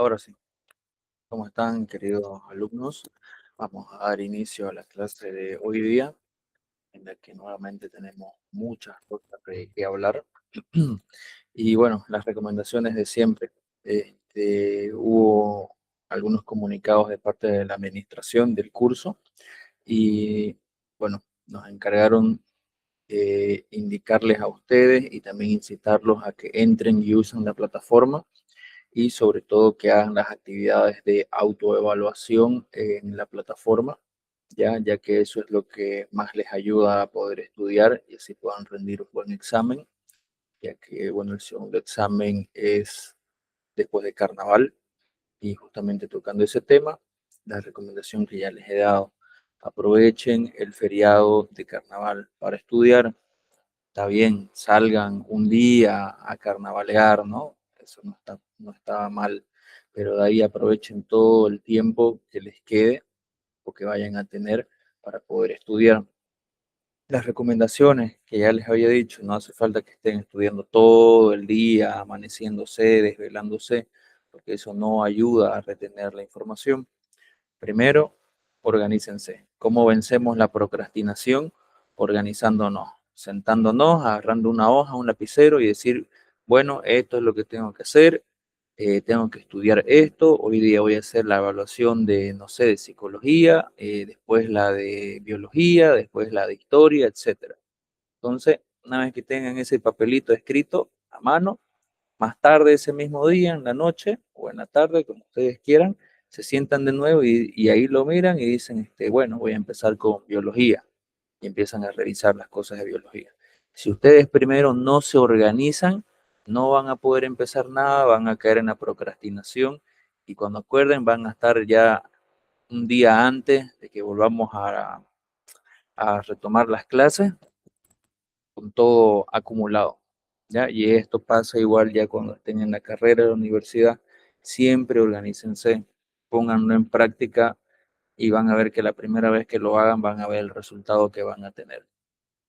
Ahora sí, ¿cómo están, queridos alumnos? Vamos a dar inicio a la clase de hoy día, en la que nuevamente tenemos muchas cosas que hablar. Y bueno, las recomendaciones de siempre. Hubo algunos comunicados de parte de la administración del curso y bueno, nos encargaron indicarles a ustedes y también incitarlos a que entren y usen la plataforma y sobre todo que hagan las actividades de autoevaluación en la plataforma, ya que eso es lo que más les ayuda a poder estudiar y así puedan rendir un buen examen, ya que bueno, el segundo examen es después de carnaval y justamente tocando ese tema, la recomendación que ya les he dado, aprovechen el feriado de carnaval para estudiar. Está bien, salgan un día a carnavalear, ¿no? Eso no está mal, pero de ahí aprovechen todo el tiempo que les quede o que vayan a tener para poder estudiar. Las recomendaciones que ya les había dicho, no hace falta que estén estudiando todo el día, amaneciéndose, desvelándose, porque eso no ayuda a retener la información. Primero, organícense. ¿Cómo vencemos la procrastinación? Organizándonos, sentándonos, agarrando una hoja, un lapicero y decir, bueno, esto es lo que tengo que hacer, tengo que estudiar esto, hoy día voy a hacer la evaluación de, no sé, de psicología, después la de biología, después la de historia, etcétera. Entonces, una vez que tengan ese papelito escrito a mano, más tarde ese mismo día, en la noche o en la tarde, como ustedes quieran, se sientan de nuevo y ahí lo miran y dicen, bueno, voy a empezar con biología y empiezan a revisar las cosas de biología. Si ustedes primero no se organizan, no van a poder empezar nada, van a caer en la procrastinación y cuando acuerden van a estar ya un día antes de que volvamos a retomar las clases con todo acumulado, ¿ya? Y esto pasa igual ya cuando estén en la carrera de la universidad, siempre organícense, pónganlo en práctica y van a ver que la primera vez que lo hagan van a ver el resultado que van a tener.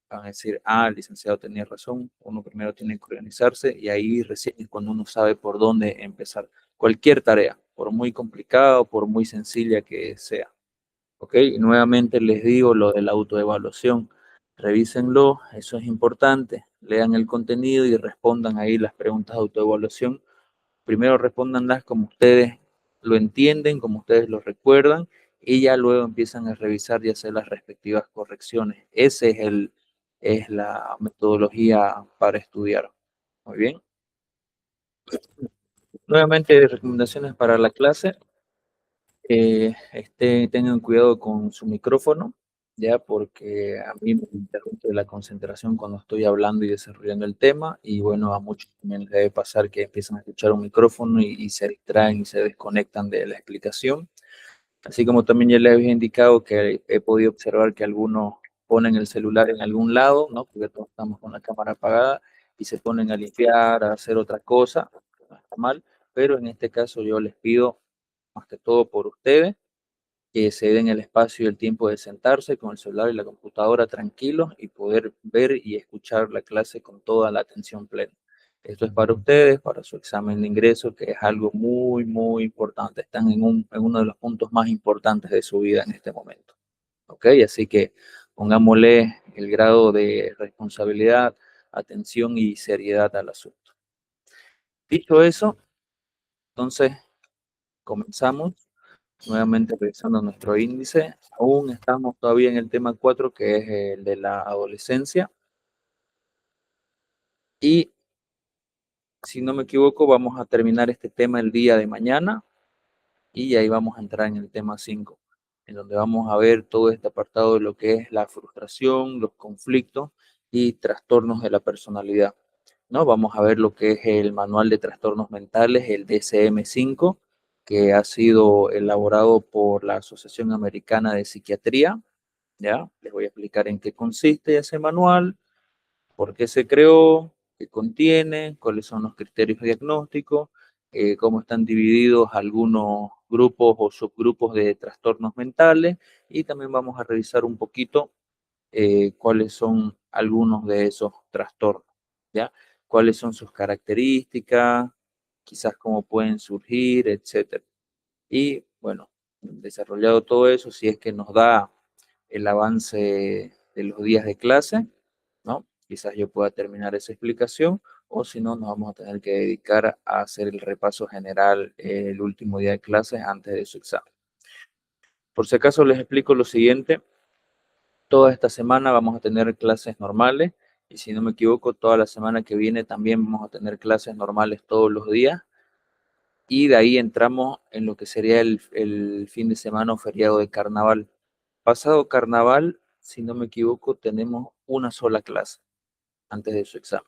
Van a decir, ah, el licenciado tenía razón, uno primero tiene que organizarse y ahí recién es cuando uno sabe por dónde empezar. Cualquier tarea, por muy complicada o por muy sencilla que sea. ¿Ok? Y nuevamente les digo lo de la autoevaluación. Revísenlo, eso es importante. Lean el contenido y respondan ahí las preguntas de autoevaluación. Primero respóndanlas como ustedes lo entienden, como ustedes lo recuerdan, y ya luego empiezan a revisar y hacer las respectivas correcciones. Es la metodología para estudiar. Muy bien. Nuevamente, recomendaciones para la clase. Tengan cuidado con su micrófono, ya porque a mí me interrumpe la concentración cuando estoy hablando y desarrollando el tema, y bueno, a muchos también les debe pasar que empiezan a escuchar un micrófono y se distraen y se desconectan de la explicación. Así como también ya les había indicado que he podido observar que algunos ponen el celular en algún lado, ¿no? Porque todos estamos con la cámara apagada y se ponen a limpiar, a hacer otra cosa, no está mal, pero en este caso yo les pido más que todo por ustedes que se den el espacio y el tiempo de sentarse con el celular y la computadora tranquilos y poder ver y escuchar la clase con toda la atención plena. Esto es para ustedes, para su examen de ingreso, que es algo muy, muy importante. Están en uno de los puntos más importantes de su vida en este momento. ¿Ok? Así que pongámosle el grado de responsabilidad, atención y seriedad al asunto. Dicho eso, entonces comenzamos. Nuevamente revisando nuestro índice, aún estamos todavía en el tema 4 que es el de la adolescencia. Y si no me equivoco, vamos a terminar este tema el día de mañana y ahí vamos a entrar en el tema 5 en donde vamos a ver todo este apartado de lo que es la frustración, los conflictos y trastornos de la personalidad, ¿no? Vamos a ver lo que es el manual de trastornos mentales, el DSM-5, que ha sido elaborado por la Asociación Americana de Psiquiatría. ¿Ya? Les voy a explicar en qué consiste ese manual, por qué se creó, qué contiene, cuáles son los criterios diagnósticos, cómo están divididos algunos grupos o subgrupos de trastornos mentales y también vamos a revisar un poquito cuáles son algunos de esos trastornos, ¿ya? Cuáles son sus características, quizás cómo pueden surgir, etcétera. Y bueno, desarrollado todo eso, si es que nos da el avance de los días de clase, ¿no? Quizás yo pueda terminar esa explicación, o si no, nos vamos a tener que dedicar a hacer el repaso general el último día de clases antes de su examen. Por si acaso les explico lo siguiente: toda esta semana vamos a tener clases normales, y si no me equivoco, toda la semana que viene también vamos a tener clases normales todos los días, y de ahí entramos en lo que sería el fin de semana o feriado de carnaval. Pasado carnaval, si no me equivoco, tenemos una sola clase antes de su examen.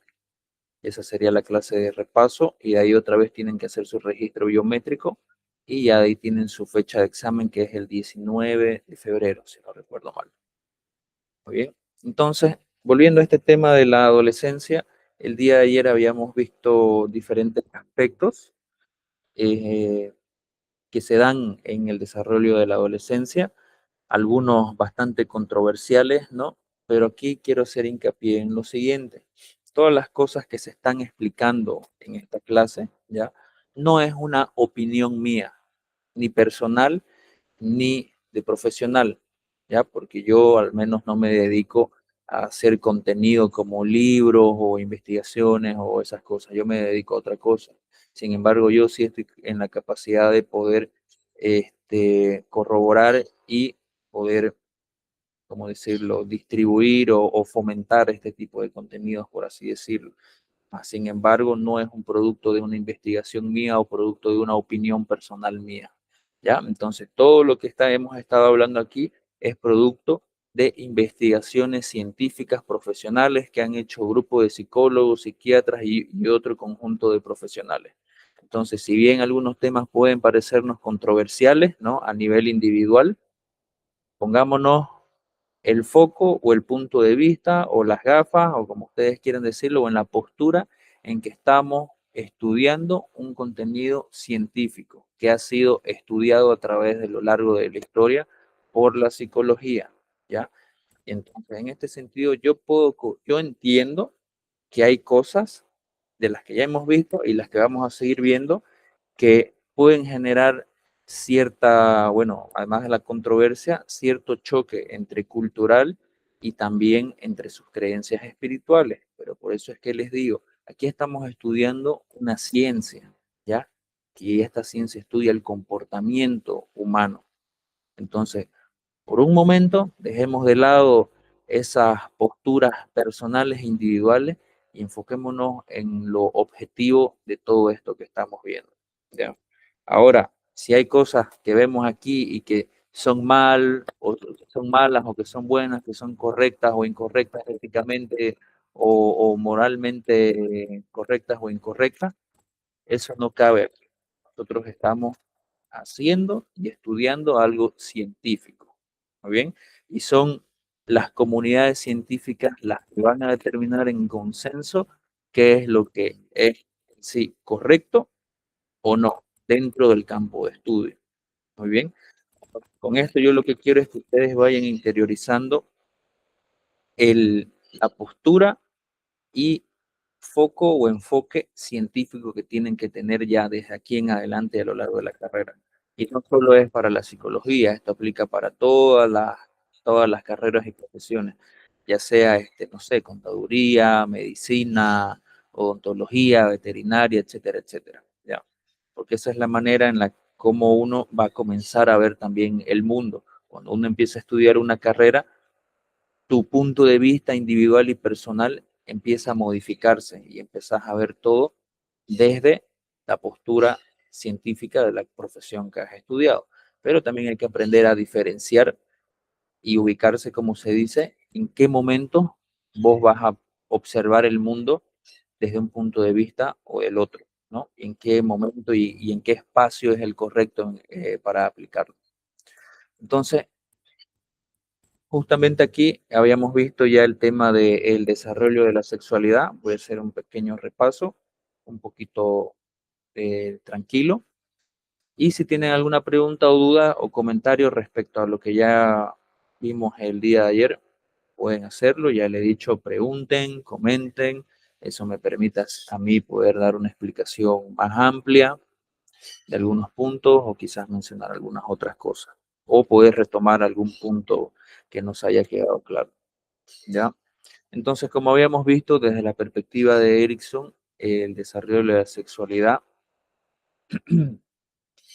Esa sería la clase de repaso, y de ahí otra vez tienen que hacer su registro biométrico, y ya de ahí tienen su fecha de examen, que es el 19 de febrero, si no recuerdo mal. Muy bien. Entonces, volviendo a este tema de la adolescencia, el día de ayer habíamos visto diferentes aspectos eh, que se dan en el desarrollo de la adolescencia, algunos bastante controversiales, ¿no? Pero aquí quiero hacer hincapié en lo siguiente: todas las cosas que se están explicando en esta clase, ¿ya? No es una opinión mía, ni personal, ni de profesional, ¿ya? Porque yo al menos no me dedico a hacer contenido como libros o investigaciones o esas cosas. Yo me dedico a otra cosa. Sin embargo, yo sí estoy en la capacidad de poder corroborar y poder, ¿cómo decirlo?, distribuir o fomentar este tipo de contenidos, por así decirlo. Sin embargo, no es un producto de una investigación mía o producto de una opinión personal mía, ¿ya? Entonces, todo lo que hemos estado hablando aquí es producto de investigaciones científicas profesionales que han hecho grupos de psicólogos, psiquiatras y otro conjunto de profesionales. Entonces, si bien algunos temas pueden parecernos controversiales, ¿no?, a nivel individual, pongámonos el foco o el punto de vista o las gafas o como ustedes quieran decirlo, o en la postura en que estamos estudiando un contenido científico que ha sido estudiado a través de lo largo de la historia por la psicología, ¿ya? Y entonces, en este sentido, yo entiendo que hay cosas de las que ya hemos visto y las que vamos a seguir viendo que pueden generar cierta, bueno, además de la controversia, cierto choque entre cultural y también entre sus creencias espirituales. Pero por eso es que les digo, aquí estamos estudiando una ciencia, ¿ya? Y esta ciencia estudia el comportamiento humano. Entonces, por un momento, dejemos de lado esas posturas personales e individuales y enfoquémonos en lo objetivo de todo esto que estamos viendo, ¿ya? Ahora, si hay cosas que vemos aquí y que son son malas o que son buenas, que son correctas o incorrectas éticamente o moralmente correctas o incorrectas, eso no cabe aquí. Nosotros estamos haciendo y estudiando algo científico. ¿Muy bien? Y son las comunidades científicas las que van a determinar en consenso qué es lo que es sí correcto o no dentro del campo de estudio. Muy bien. Con esto yo lo que quiero es que ustedes vayan interiorizando la postura y foco o enfoque científico que tienen que tener ya desde aquí en adelante a lo largo de la carrera. Y no solo es para la psicología, esto aplica para todas las carreras y profesiones, ya sea, no sé, contaduría, medicina, odontología, veterinaria, etcétera, etcétera, ¿ya? Porque esa es la manera en la como uno va a comenzar a ver también el mundo. Cuando uno empieza a estudiar una carrera, tu punto de vista individual y personal empieza a modificarse y empezás a ver todo desde la postura científica de la profesión que has estudiado. Pero también hay que aprender a diferenciar y ubicarse, como se dice, en qué momento vos vas a observar el mundo desde un punto de vista o el otro, ¿no? En qué momento y en qué espacio es el correcto para aplicarlo. Entonces, justamente aquí habíamos visto ya el tema del desarrollo de la sexualidad. Voy a hacer un pequeño repaso, un poquito tranquilo. Y si tienen alguna pregunta o duda o comentario respecto a lo que ya vimos el día de ayer, pueden hacerlo. Ya le he dicho, pregunten, comenten, Eso me permite a mí poder dar una explicación más amplia de algunos puntos o quizás mencionar algunas otras cosas o poder retomar algún punto que nos haya quedado claro, ¿ya? Entonces, como habíamos visto desde la perspectiva de Erickson, el desarrollo de la sexualidad,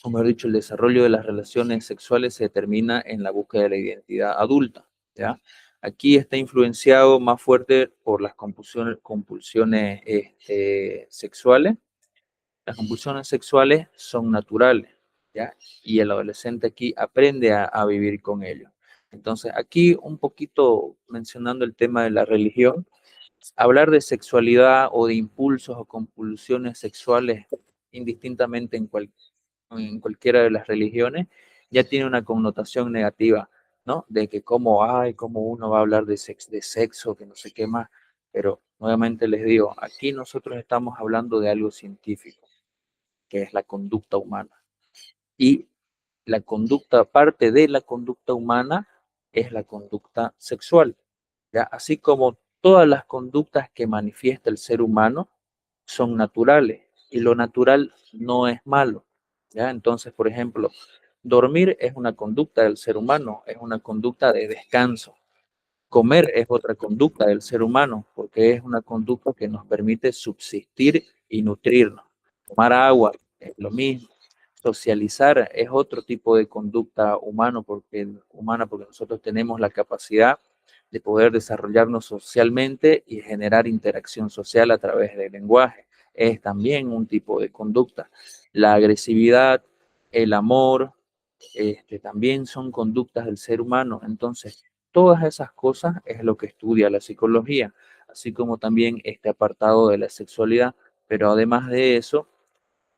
o mejor dicho, el desarrollo de las relaciones sexuales se determina en la búsqueda de la identidad adulta, ¿ya? Aquí está influenciado más fuerte por las compulsiones sexuales. Las compulsiones sexuales son naturales, ¿ya? Y el adolescente aquí aprende a vivir con ello. Entonces, aquí un poquito mencionando el tema de la religión, hablar de sexualidad o de impulsos o compulsiones sexuales indistintamente en cualquiera de las religiones, ya tiene una connotación negativa, ¿no? De que cómo uno va a hablar de sexo, que no sé qué más. Pero nuevamente les digo, aquí nosotros estamos hablando de algo científico, que es la conducta humana. Y la conducta, parte de la conducta humana es la conducta sexual, ¿ya? Así como todas las conductas que manifiesta el ser humano son naturales y lo natural no es malo, ¿ya? Entonces, por ejemplo, dormir es una conducta del ser humano, es una conducta de descanso. Comer es otra conducta del ser humano, porque es una conducta que nos permite subsistir y nutrirnos. Tomar agua es lo mismo. Socializar es otro tipo de conducta humana, porque nosotros tenemos la capacidad de poder desarrollarnos socialmente y generar interacción social a través del lenguaje. Es también un tipo de conducta. La agresividad, el amor, también son conductas del ser humano. Entonces, todas esas cosas es lo que estudia la psicología, así como también este apartado de la sexualidad, pero además de eso,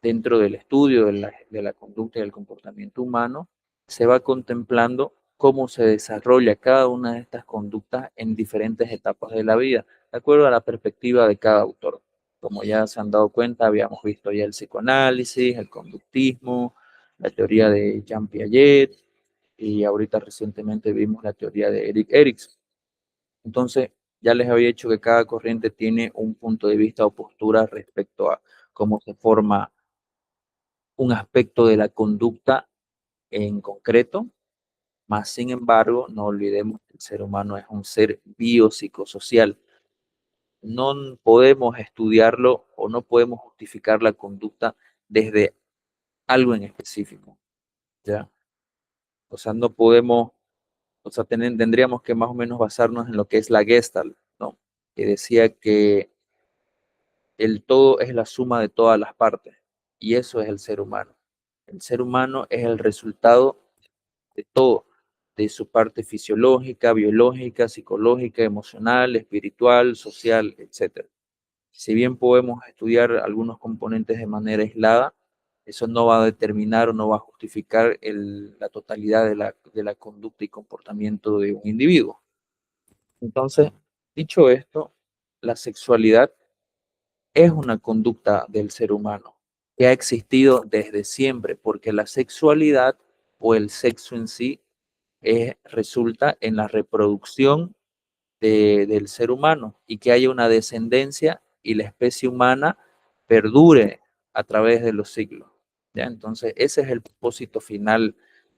dentro del estudio de la conducta y del comportamiento humano, se va contemplando cómo se desarrolla cada una de estas conductas en diferentes etapas de la vida, de acuerdo a la perspectiva de cada autor. Como ya se han dado cuenta, habíamos visto ya el psicoanálisis, el conductismo, la teoría de Jean Piaget, y ahorita recientemente vimos la teoría de Erik Erikson. Entonces, ya les había dicho que cada corriente tiene un punto de vista o postura respecto a cómo se forma un aspecto de la conducta en concreto, más sin embargo, no olvidemos que el ser humano es un ser biopsicosocial. No podemos estudiarlo o no podemos justificar la conducta desde algo en específico, ¿ya? O sea, no podemos, o sea, tendríamos que más o menos basarnos en lo que es la Gestalt, ¿no? Que decía que el todo es la suma de todas las partes, y eso es el ser humano. El ser humano es el resultado de todo, de su parte fisiológica, biológica, psicológica, emocional, espiritual, social, etcétera. Si bien podemos estudiar algunos componentes de manera aislada, eso no va a determinar o no va a justificar la totalidad de la conducta y comportamiento de un individuo. Entonces, dicho esto, la sexualidad es una conducta del ser humano que ha existido desde siempre, porque la sexualidad o el sexo en sí resulta en la reproducción del ser humano y que haya una descendencia y la especie humana perdure a través de los siglos, ¿ya? Entonces, ese es el propósito final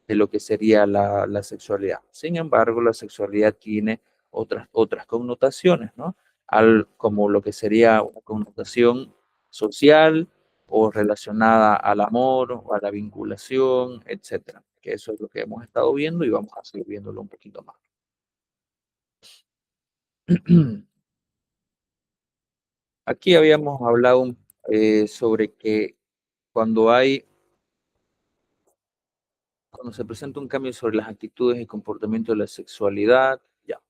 de lo que sería la sexualidad. Sin embargo, la sexualidad tiene otras connotaciones, ¿no? Como lo que sería una connotación social o relacionada al amor o a la vinculación, etcétera. Que eso es lo que hemos estado viendo y vamos a seguir viéndolo un poquito más. Aquí habíamos hablado sobre que cuando cuando se presenta un cambio sobre las actitudes y comportamiento de la sexualidad, ya.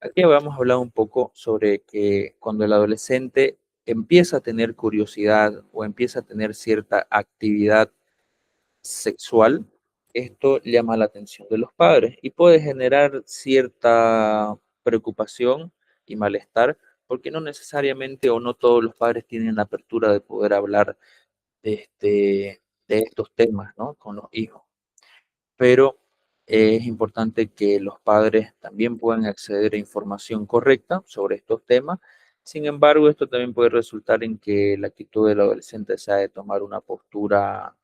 Aquí habíamos hablado un poco sobre que cuando el adolescente empieza a tener curiosidad o empieza a tener cierta actividad sexual, esto llama la atención de los padres y puede generar cierta preocupación y malestar, porque no necesariamente o no todos los padres tienen la apertura de poder hablar de estos temas, ¿no? Con los hijos. Pero es importante que los padres también puedan acceder a información correcta sobre estos temas Sin embargo, esto también puede resultar en que la actitud del adolescente sea de tomar una postura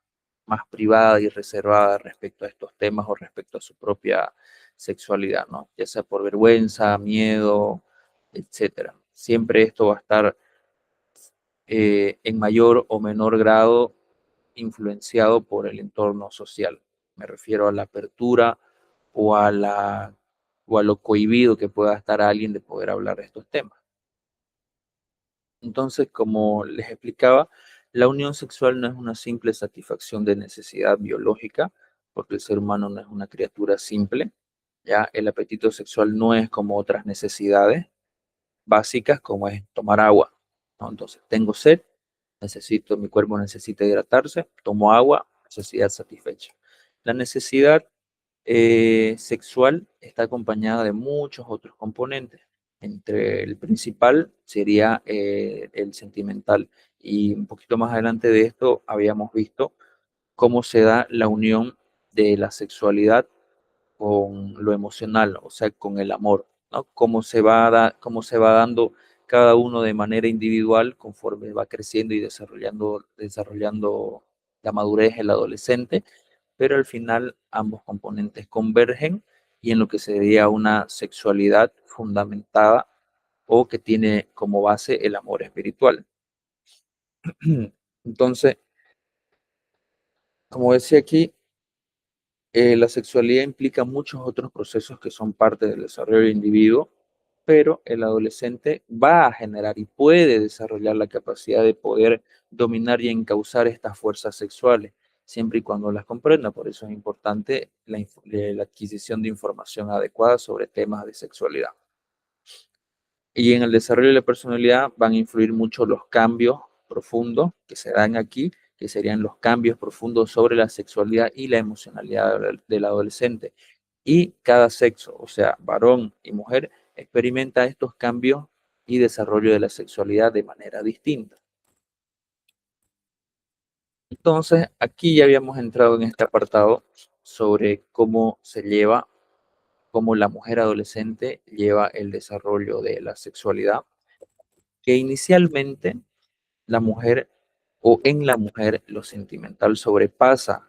más privada y reservada respecto a estos temas o respecto a su propia sexualidad, ¿no? Ya sea por vergüenza, miedo, etcétera. Siempre esto va a estar en mayor o menor grado influenciado por el entorno social. Me refiero a la apertura o o a lo cohibido que pueda estar alguien de poder hablar de estos temas. Entonces, como les explicaba, la unión sexual no es una simple satisfacción de necesidad biológica, porque el ser humano no es una criatura simple, ya el apetito sexual no es como otras necesidades básicas como es tomar agua, ¿no? Entonces, tengo sed, mi cuerpo necesita hidratarse, tomo agua, necesidad satisfecha. La necesidad sexual está acompañada de muchos otros componentes. Entre el principal sería el sentimental. Y un poquito más adelante de esto habíamos visto cómo se da la unión de la sexualidad con lo emocional, o sea, con el amor, ¿no? Cómo se va dando cada uno de manera individual conforme va creciendo y desarrollando la madurez el adolescente, pero al final ambos componentes convergen y en lo que sería una sexualidad fundamentada o que tiene como base el amor espiritual. Entonces, como decía aquí, la sexualidad implica muchos otros procesos que son parte del desarrollo del individuo, pero el adolescente va a generar y puede desarrollar la capacidad de poder dominar y encauzar estas fuerzas sexuales, siempre y cuando las comprenda. Por eso es importante la adquisición de información adecuada sobre temas de sexualidad. Y en el desarrollo de la personalidad van a influir mucho los cambios profundos que se dan aquí, que serían los cambios profundos sobre la sexualidad y la emocionalidad del adolescente. Y cada sexo, o sea, varón y mujer, experimenta estos cambios y desarrollo de la sexualidad de manera distinta. Entonces, aquí ya habíamos entrado en este apartado sobre cómo se lleva, cómo la mujer adolescente lleva el desarrollo de la sexualidad, que inicialmente la mujer o en la mujer lo sentimental sobrepasa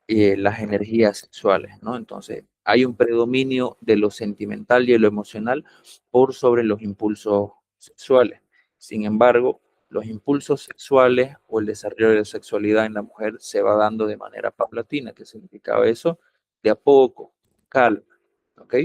las energías sexuales, ¿no? Entonces, hay un predominio de lo sentimental y de lo emocional por sobre los impulsos sexuales. Sin embargo, los impulsos sexuales o el desarrollo de la sexualidad en la mujer se va dando de manera paulatina. ¿Qué significaba eso? De a poco, calma, ¿ok?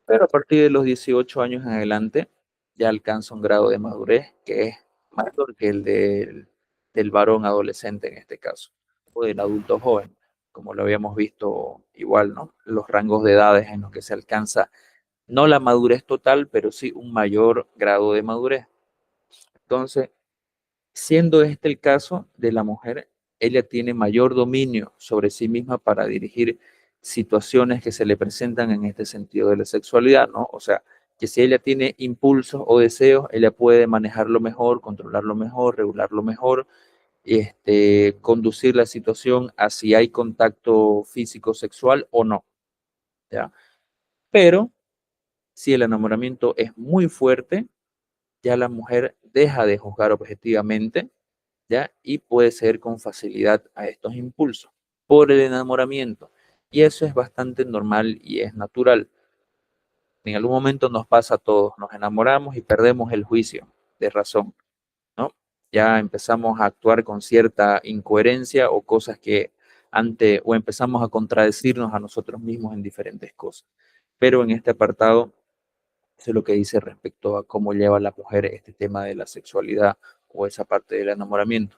Pero a partir de los 18 años en adelante ya alcanza un grado de madurez que es mayor que el del varón adolescente en este caso, o del adulto joven, como lo habíamos visto igual, ¿no? Los rangos de edades en los que se alcanza no la madurez total, pero sí un mayor grado de madurez. Entonces, siendo este el caso de la mujer, ella tiene mayor dominio sobre sí misma para dirigir situaciones que se le presentan en este sentido de la sexualidad, ¿no? O sea, que si ella tiene impulsos o deseos, ella puede manejarlo mejor, controlarlo mejor, regularlo mejor, conducir la situación a si hay contacto físico sexual o no, ¿ya? Pero si el enamoramiento es muy fuerte, ya la mujer deja de juzgar objetivamente, ¿ya? Y puede ceder con facilidad a estos impulsos por el enamoramiento. Y eso es bastante normal y es natural. En algún momento nos pasa a todos, nos enamoramos y perdemos el juicio de razón, ¿no? Ya empezamos a actuar con cierta incoherencia o cosas que o empezamos a contradecirnos a nosotros mismos en diferentes cosas. Pero en este apartado, eso es lo que dice respecto a cómo lleva la mujer este tema de la sexualidad o esa parte del enamoramiento.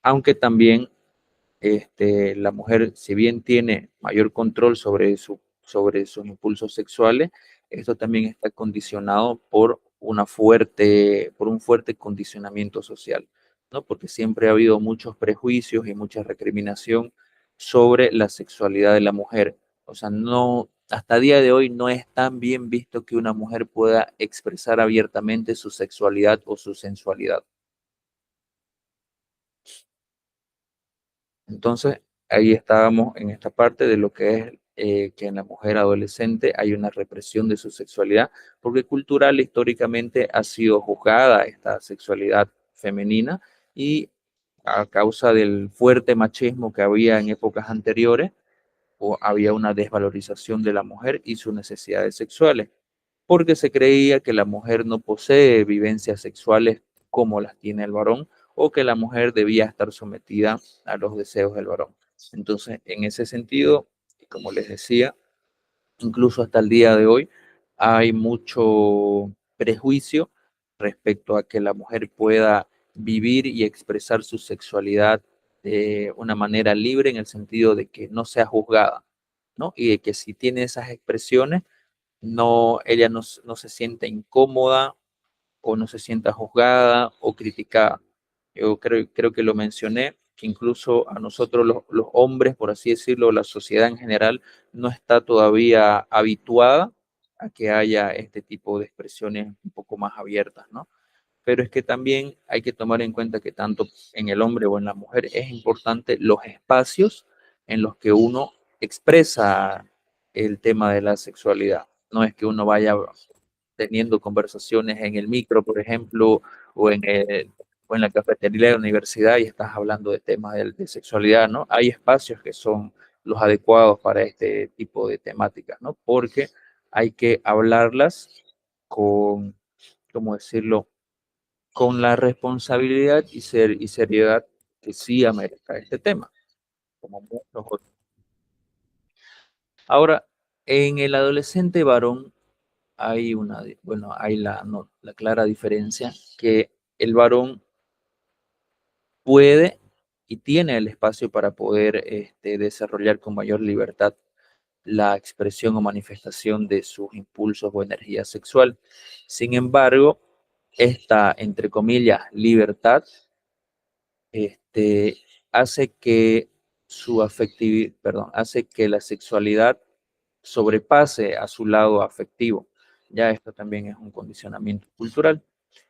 Aunque también la mujer, si bien tiene mayor control sobre sus impulsos sexuales, esto también está condicionado por un fuerte condicionamiento social, ¿no? Porque siempre ha habido muchos prejuicios y mucha recriminación sobre la sexualidad de la mujer. O sea, no, hasta el día de hoy no es tan bien visto que una mujer pueda expresar abiertamente su sexualidad o su sensualidad. Entonces, ahí estábamos en esta parte de lo que es que en la mujer adolescente hay una represión de su sexualidad, porque cultural, históricamente ha sido juzgada esta sexualidad femenina y a causa del fuerte machismo que había en épocas anteriores, o había una desvalorización de la mujer y sus necesidades sexuales, porque se creía que la mujer no posee vivencias sexuales como las tiene el varón, o que la mujer debía estar sometida a los deseos del varón. Entonces, en ese sentido, como les decía, incluso hasta el día de hoy hay mucho prejuicio respecto a que la mujer pueda vivir y expresar su sexualidad de una manera libre, en el sentido de que no sea juzgada, ¿no? Y de que si tiene esas expresiones, ella no se siente incómoda o no se sienta juzgada o criticada. Yo creo que lo mencioné, que incluso a nosotros los hombres, por así decirlo, la sociedad en general, no está todavía habituada a que haya este tipo de expresiones un poco más abiertas, ¿no? Pero es que también hay que tomar en cuenta que tanto en el hombre o en la mujer es importante los espacios en los que uno expresa el tema de la sexualidad. No es que uno vaya teniendo conversaciones en el micro, por ejemplo, o o en la cafetería de la universidad y estás hablando de temas de sexualidad, ¿no? Hay espacios que son los adecuados para este tipo de temáticas, ¿no? Porque hay que hablarlas con, ¿cómo decirlo? Con la responsabilidad y seriedad que sí amerita este tema, como muchos otros. Ahora, en el adolescente varón hay la clara diferencia que el varón puede y tiene el espacio para poder desarrollar con mayor libertad la expresión o manifestación de sus impulsos o energía sexual. Sin embargo, esta, entre comillas, libertad este, hace que hace que la sexualidad sobrepase a su lado afectivo. Ya esto también es un condicionamiento cultural.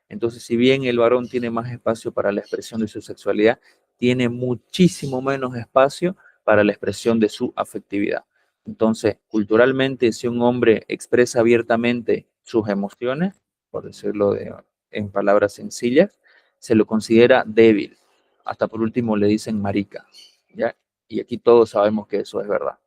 Entonces, si bien el varón tiene más espacio para la expresión de su sexualidad, tiene muchísimo menos espacio para la expresión de su afectividad. Entonces, culturalmente, si un hombre expresa abiertamente sus emociones, por decirlo en palabras sencillas, se lo considera débil. Hasta por último le dicen marica, ¿ya? Y aquí todos sabemos que eso es verdad.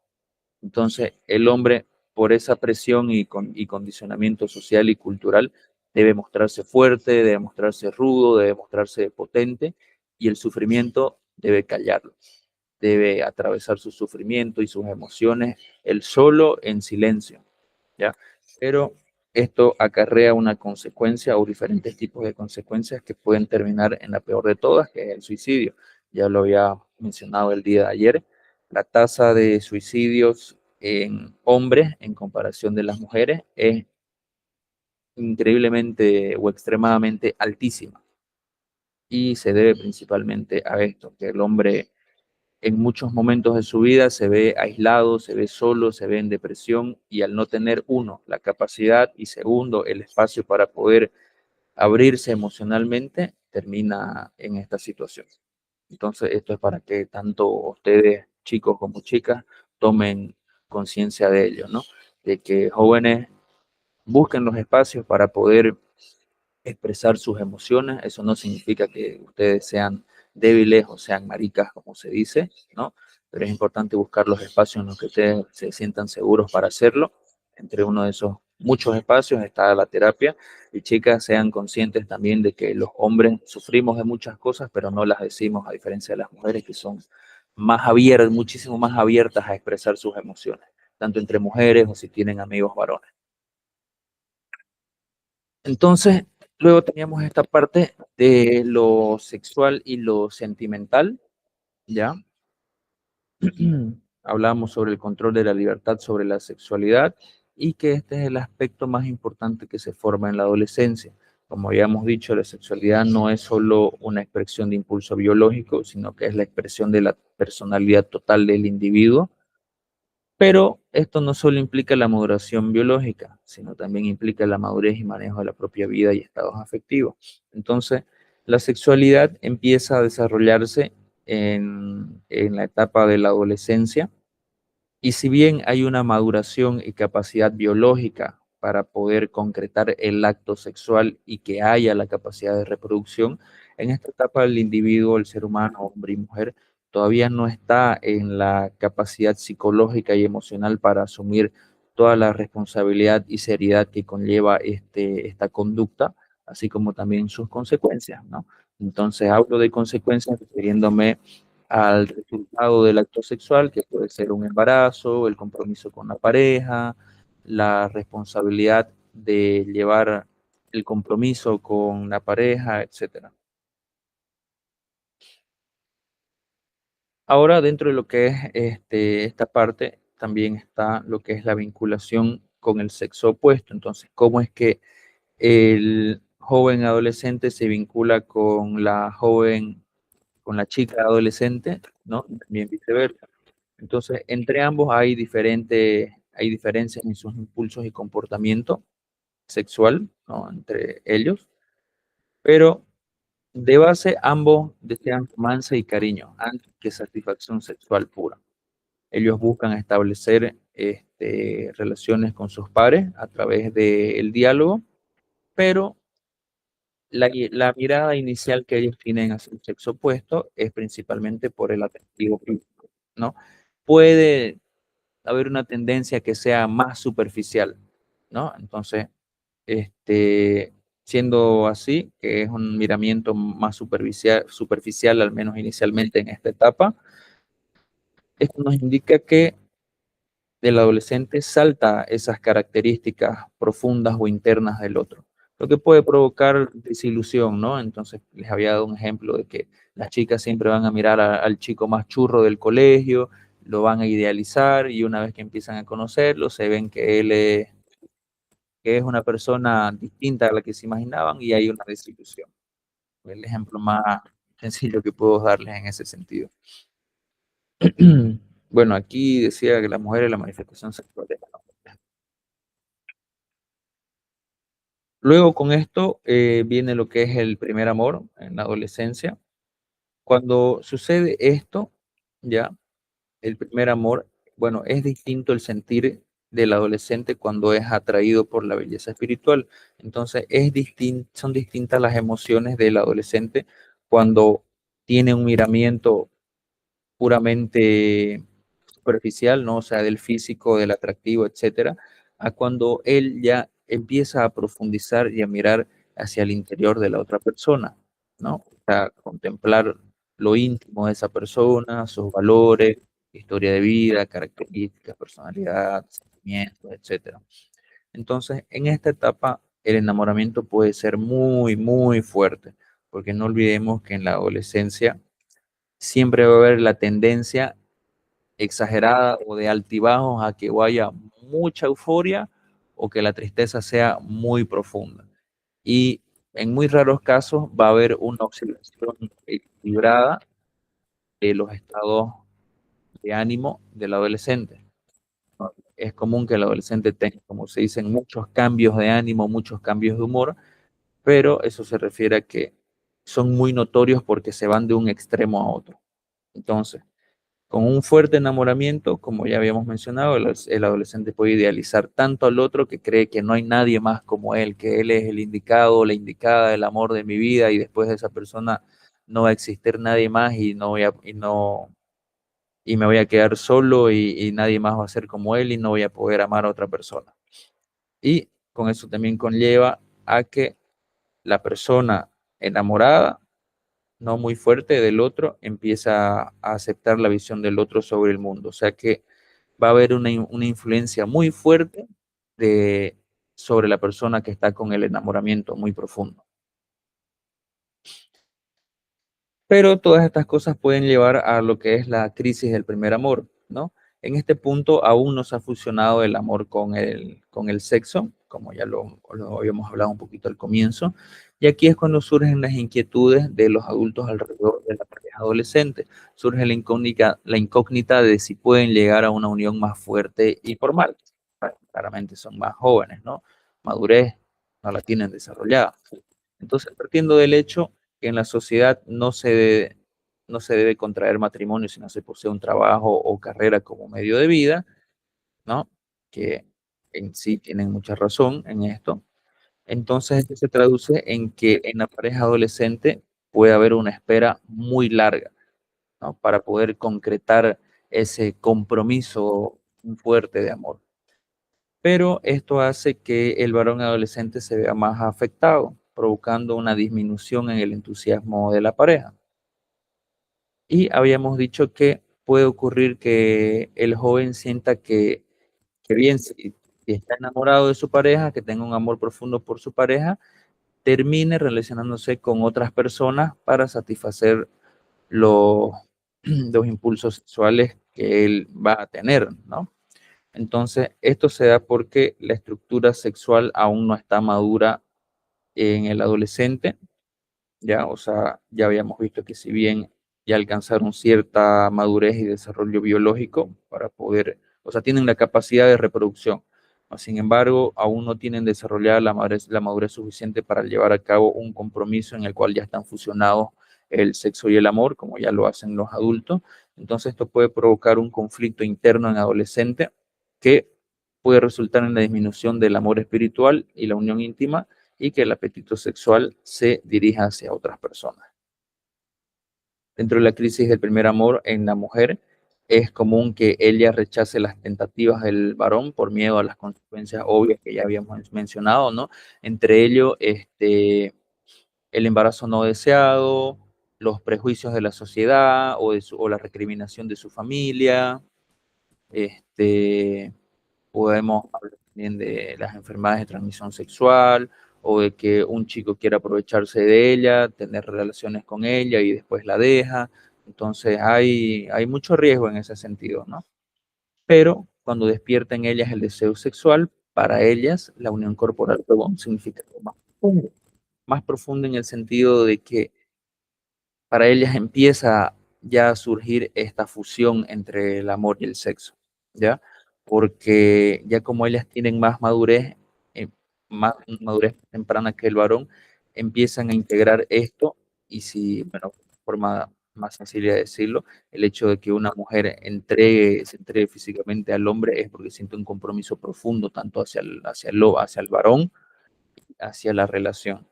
Entonces, el hombre, por esa presión y condicionamiento social y cultural, debe mostrarse fuerte, debe mostrarse rudo, debe mostrarse potente, y el sufrimiento debe callarlo. Debe atravesar su sufrimiento y sus emociones él solo en silencio, ¿ya? Pero esto acarrea una consecuencia o diferentes tipos de consecuencias que pueden terminar en la peor de todas, que es el suicidio. Ya lo había mencionado el día de ayer. La tasa de suicidios en hombres en comparación de las mujeres es increíblemente o extremadamente altísima, y se debe principalmente a esto, que el hombre en muchos momentos de su vida se ve aislado, se ve solo, se ve en depresión, y al no tener, uno, la capacidad, y segundo, el espacio para poder abrirse emocionalmente, termina en esta situación. Entonces, esto es para que tanto ustedes, chicos como chicas, tomen conciencia de ello, ¿no? De que jóvenes busquen los espacios para poder expresar sus emociones. Eso no significa que ustedes sean débiles o sean maricas, como se dice, ¿no? Pero es importante buscar los espacios en los que ustedes se sientan seguros para hacerlo. Entre uno de esos muchos espacios está la terapia. Y chicas, sean conscientes también de que los hombres sufrimos de muchas cosas, pero no las decimos, a diferencia de las mujeres, que son más abiertas, muchísimo más abiertas a expresar sus emociones, tanto entre mujeres o si tienen amigos varones. Entonces, luego teníamos esta parte de lo sexual y lo sentimental, ¿ya? Hablábamos sobre el control de la libertad sobre la sexualidad, y que este es el aspecto más importante que se forma en la adolescencia. Como habíamos dicho, la sexualidad no es solo una expresión de impulso biológico, sino que es la expresión de la personalidad total del individuo. Pero esto no solo implica la maduración biológica, sino también implica la madurez y manejo de la propia vida y estados afectivos. Entonces, la sexualidad empieza a desarrollarse en la etapa de la adolescencia, Y si bien hay una maduración y capacidad biológica para poder concretar el acto sexual y que haya la capacidad de reproducción, en esta etapa el individuo, el ser humano, hombre y mujer, todavía no está en la capacidad psicológica y emocional para asumir toda la responsabilidad y seriedad que conlleva esta conducta, así como también sus consecuencias, ¿no? Entonces hablo de consecuencias refiriéndome al resultado del acto sexual, que puede ser un embarazo, el compromiso con la pareja, la responsabilidad de llevar el compromiso con la pareja, etcétera. Ahora, dentro de lo que es esta parte, también está lo que es la vinculación con el sexo opuesto. Entonces, ¿cómo es que el joven adolescente se vincula con la joven, con la chica adolescente, ¿no? Y también viceversa. Entonces, entre ambos hay diferencias en sus impulsos y comportamiento sexual, ¿no? Entre ellos, pero de base ambos desean romance y cariño antes que satisfacción sexual pura. Ellos buscan establecer relaciones con sus pares a través del diálogo, pero la mirada inicial que ellos tienen hacia el sexo opuesto es principalmente por el atractivo físico, ¿no? Puede haber una tendencia que sea más superficial, ¿no? Entonces, este, siendo así, que es un miramiento más superficial, al menos inicialmente en esta etapa, esto nos indica que el adolescente salta esas características profundas o internas del otro, lo que puede provocar desilusión, ¿no? Entonces, les había dado un ejemplo de que las chicas siempre van a mirar al chico más churro del colegio, lo van a idealizar y una vez que empiezan a conocerlo, se ven que es una persona distinta a la que se imaginaban y hay una desilusión. El ejemplo más sencillo que puedo darles en ese sentido. Bueno, aquí decía que la mujer es la manifestación sexual de la mujer. Luego con esto viene lo que es el primer amor en la adolescencia. Cuando sucede esto, ya, el primer amor, bueno, es distinto el sentir del adolescente cuando es atraído por la belleza espiritual. Entonces, son distintas las emociones del adolescente cuando tiene un miramiento puramente superficial, ¿no? O sea, del físico, del atractivo, etcétera, a cuando él ya empieza a profundizar y a mirar hacia el interior de la otra persona, ¿no? O sea, contemplar lo íntimo de esa persona, sus valores, historia de vida, características, personalidad, sentimientos, etcétera. Entonces, en esta etapa, el enamoramiento puede ser muy, muy fuerte, porque no olvidemos que en la adolescencia siempre va a haber la tendencia exagerada o de altibajos a que haya mucha euforia o que la tristeza sea muy profunda. Y en muy raros casos va a haber una oscilación equilibrada de los estados de ánimo del adolescente. Es común que el adolescente tenga, como se dicen, muchos cambios de ánimo, muchos cambios de humor, pero eso se refiere a que son muy notorios porque se van de un extremo a otro. Entonces, con un fuerte enamoramiento, como ya habíamos mencionado, el adolescente puede idealizar tanto al otro que cree que no hay nadie más como él, que él es el indicado, la indicada, el amor de mi vida y después de esa persona no va a existir nadie más y no voy a, y no, y me voy a quedar solo y nadie más va a ser como él y no voy a poder amar a otra persona. Y con eso también conlleva a que la persona enamorada, no muy fuerte del otro, empieza a aceptar la visión del otro sobre el mundo. O sea que va a haber una influencia muy fuerte de, sobre la persona que está con el enamoramiento muy profundo. Pero todas estas cosas pueden llevar a lo que es la crisis del primer amor, ¿no? En este punto aún no se ha fusionado el amor con el sexo, como ya lo habíamos hablado un poquito al comienzo, y aquí es cuando surgen las inquietudes de los adultos alrededor de la pareja adolescente. Surge la incógnita de si pueden llegar a una unión más fuerte y formal. Claramente son más jóvenes, ¿no? Madurez no la tienen desarrollada. Entonces, partiendo del hecho que en la sociedad no se debe contraer matrimonio si no se posee un trabajo o carrera como medio de vida, ¿no? Que en sí tienen mucha razón en esto. Entonces, esto se traduce en que en la pareja adolescente puede haber una espera muy larga, ¿no? Para poder concretar ese compromiso fuerte de amor. Pero esto hace que el varón adolescente se vea más afectado, provocando una disminución en el entusiasmo de la pareja. Y habíamos dicho que puede ocurrir que el joven sienta que bien, si está enamorado de su pareja, que tenga un amor profundo por su pareja, termine relacionándose con otras personas para satisfacer los, los impulsos sexuales que él va a tener, ¿no? Entonces, esto se da porque la estructura sexual aún no está madura en el adolescente, ya, o sea, ya habíamos visto que si bien ya alcanzaron cierta madurez y desarrollo biológico para poder, o sea, tienen la capacidad de reproducción, sin embargo, aún no tienen desarrollada la madurez suficiente para llevar a cabo un compromiso en el cual ya están fusionados el sexo y el amor, como ya lo hacen los adultos. Entonces, esto puede provocar un conflicto interno en adolescente que puede resultar en la disminución del amor espiritual y la unión íntima y que el apetito sexual se dirija hacia otras personas. Dentro de la crisis del primer amor en la mujer, es común que ella rechace las tentativas del varón por miedo a las consecuencias obvias que ya habíamos mencionado, ¿no? Entre ellos, el embarazo no deseado, los prejuicios de la sociedad o la recriminación de su familia, este, podemos hablar también de las enfermedades de transmisión sexual o de que un chico quiera aprovecharse de ella, tener relaciones con ella y después la deja. Entonces hay mucho riesgo en ese sentido, ¿no? Pero cuando despierta en ellas el deseo sexual, para ellas la unión corporal tuvo un significado más profundo en el sentido de que para ellas empieza ya a surgir esta fusión entre el amor y el sexo, ¿ya? Porque ya como ellas tienen eh, más madurez temprana que el varón, empiezan a integrar esto y si, bueno, de forma más sencilla de decirlo, el hecho de que una mujer se entregue físicamente al hombre es porque siente un compromiso profundo tanto hacia el varón, hacia la relación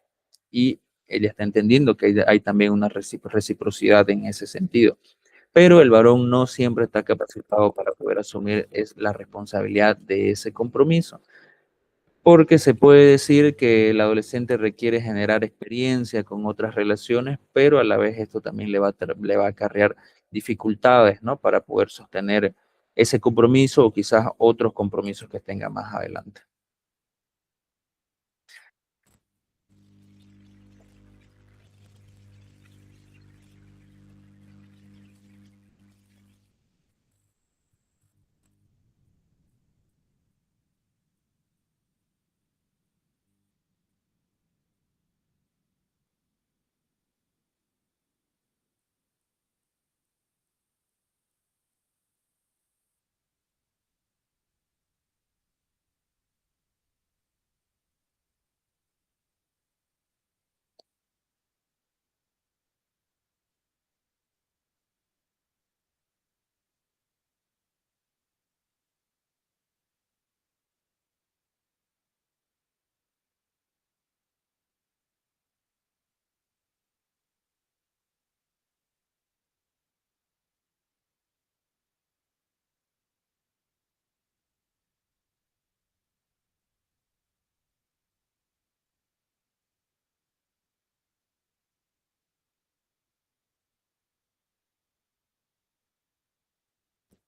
y ella está entendiendo que hay también una reciprocidad en ese sentido. Pero el varón no siempre está capacitado para poder asumir la responsabilidad de ese compromiso, porque se puede decir que el adolescente requiere generar experiencia con otras relaciones, pero a la vez esto también le va a acarrear dificultades, ¿no? Para poder sostener ese compromiso o quizás otros compromisos que tenga más adelante.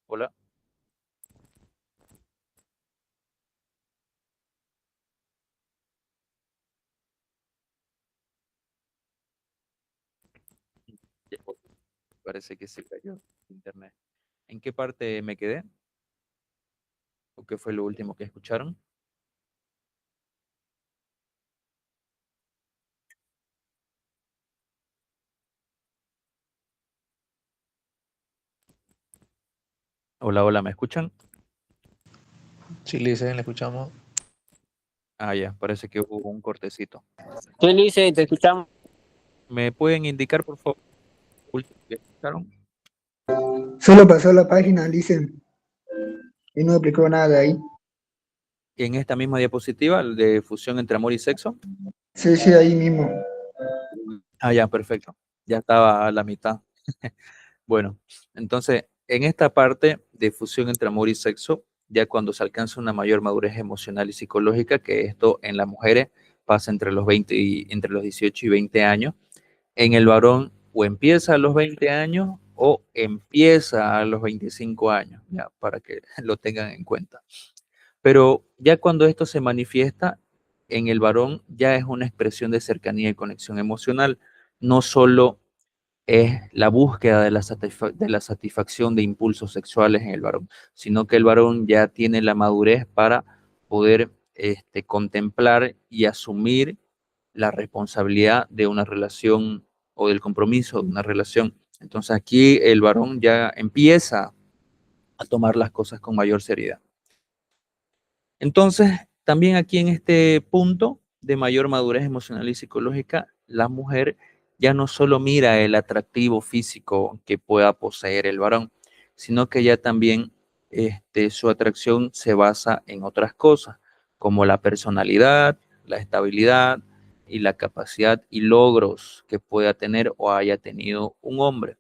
Hola, parece que se cayó internet. ¿En qué parte me quedé? ¿O qué fue lo último que escucharon? Hola, hola, ¿me escuchan? Sí, Lice, le escuchamos. Ah, ya, parece que hubo un cortecito. Sí, Lice, te escuchamos. ¿Me pueden indicar, por favor? ¿Le explicaron? Solo pasó la página, dicen, y no explicó nada de ahí. En esta misma diapositiva, el de fusión entre amor y sexo. Sí, sí, ahí mismo. Ah, ya, perfecto. Ya estaba a la mitad. Bueno, entonces, en esta parte de fusión entre amor y sexo, ya cuando se alcanza una mayor madurez emocional y psicológica, que esto en las mujeres pasa entre los 20 y entre los 18 y 20 años, en el varón o empieza a los 20 años o empieza a los 25 años, ya para que lo tengan en cuenta. Pero ya cuando esto se manifiesta en el varón, ya es una expresión de cercanía y conexión emocional, no solo es la búsqueda de la satisfacción de impulsos sexuales en el varón, sino que el varón ya tiene la madurez para poder contemplar y asumir la responsabilidad de una relación o del compromiso de una relación. Entonces aquí el varón ya empieza a tomar las cosas con mayor seriedad. Entonces, también aquí en este punto de mayor madurez emocional y psicológica, la mujer ya no solo mira el atractivo físico que pueda poseer el varón, sino que ya también su atracción se basa en otras cosas, como la personalidad, la estabilidad y la capacidad y logros que pueda tener o haya tenido un hombre.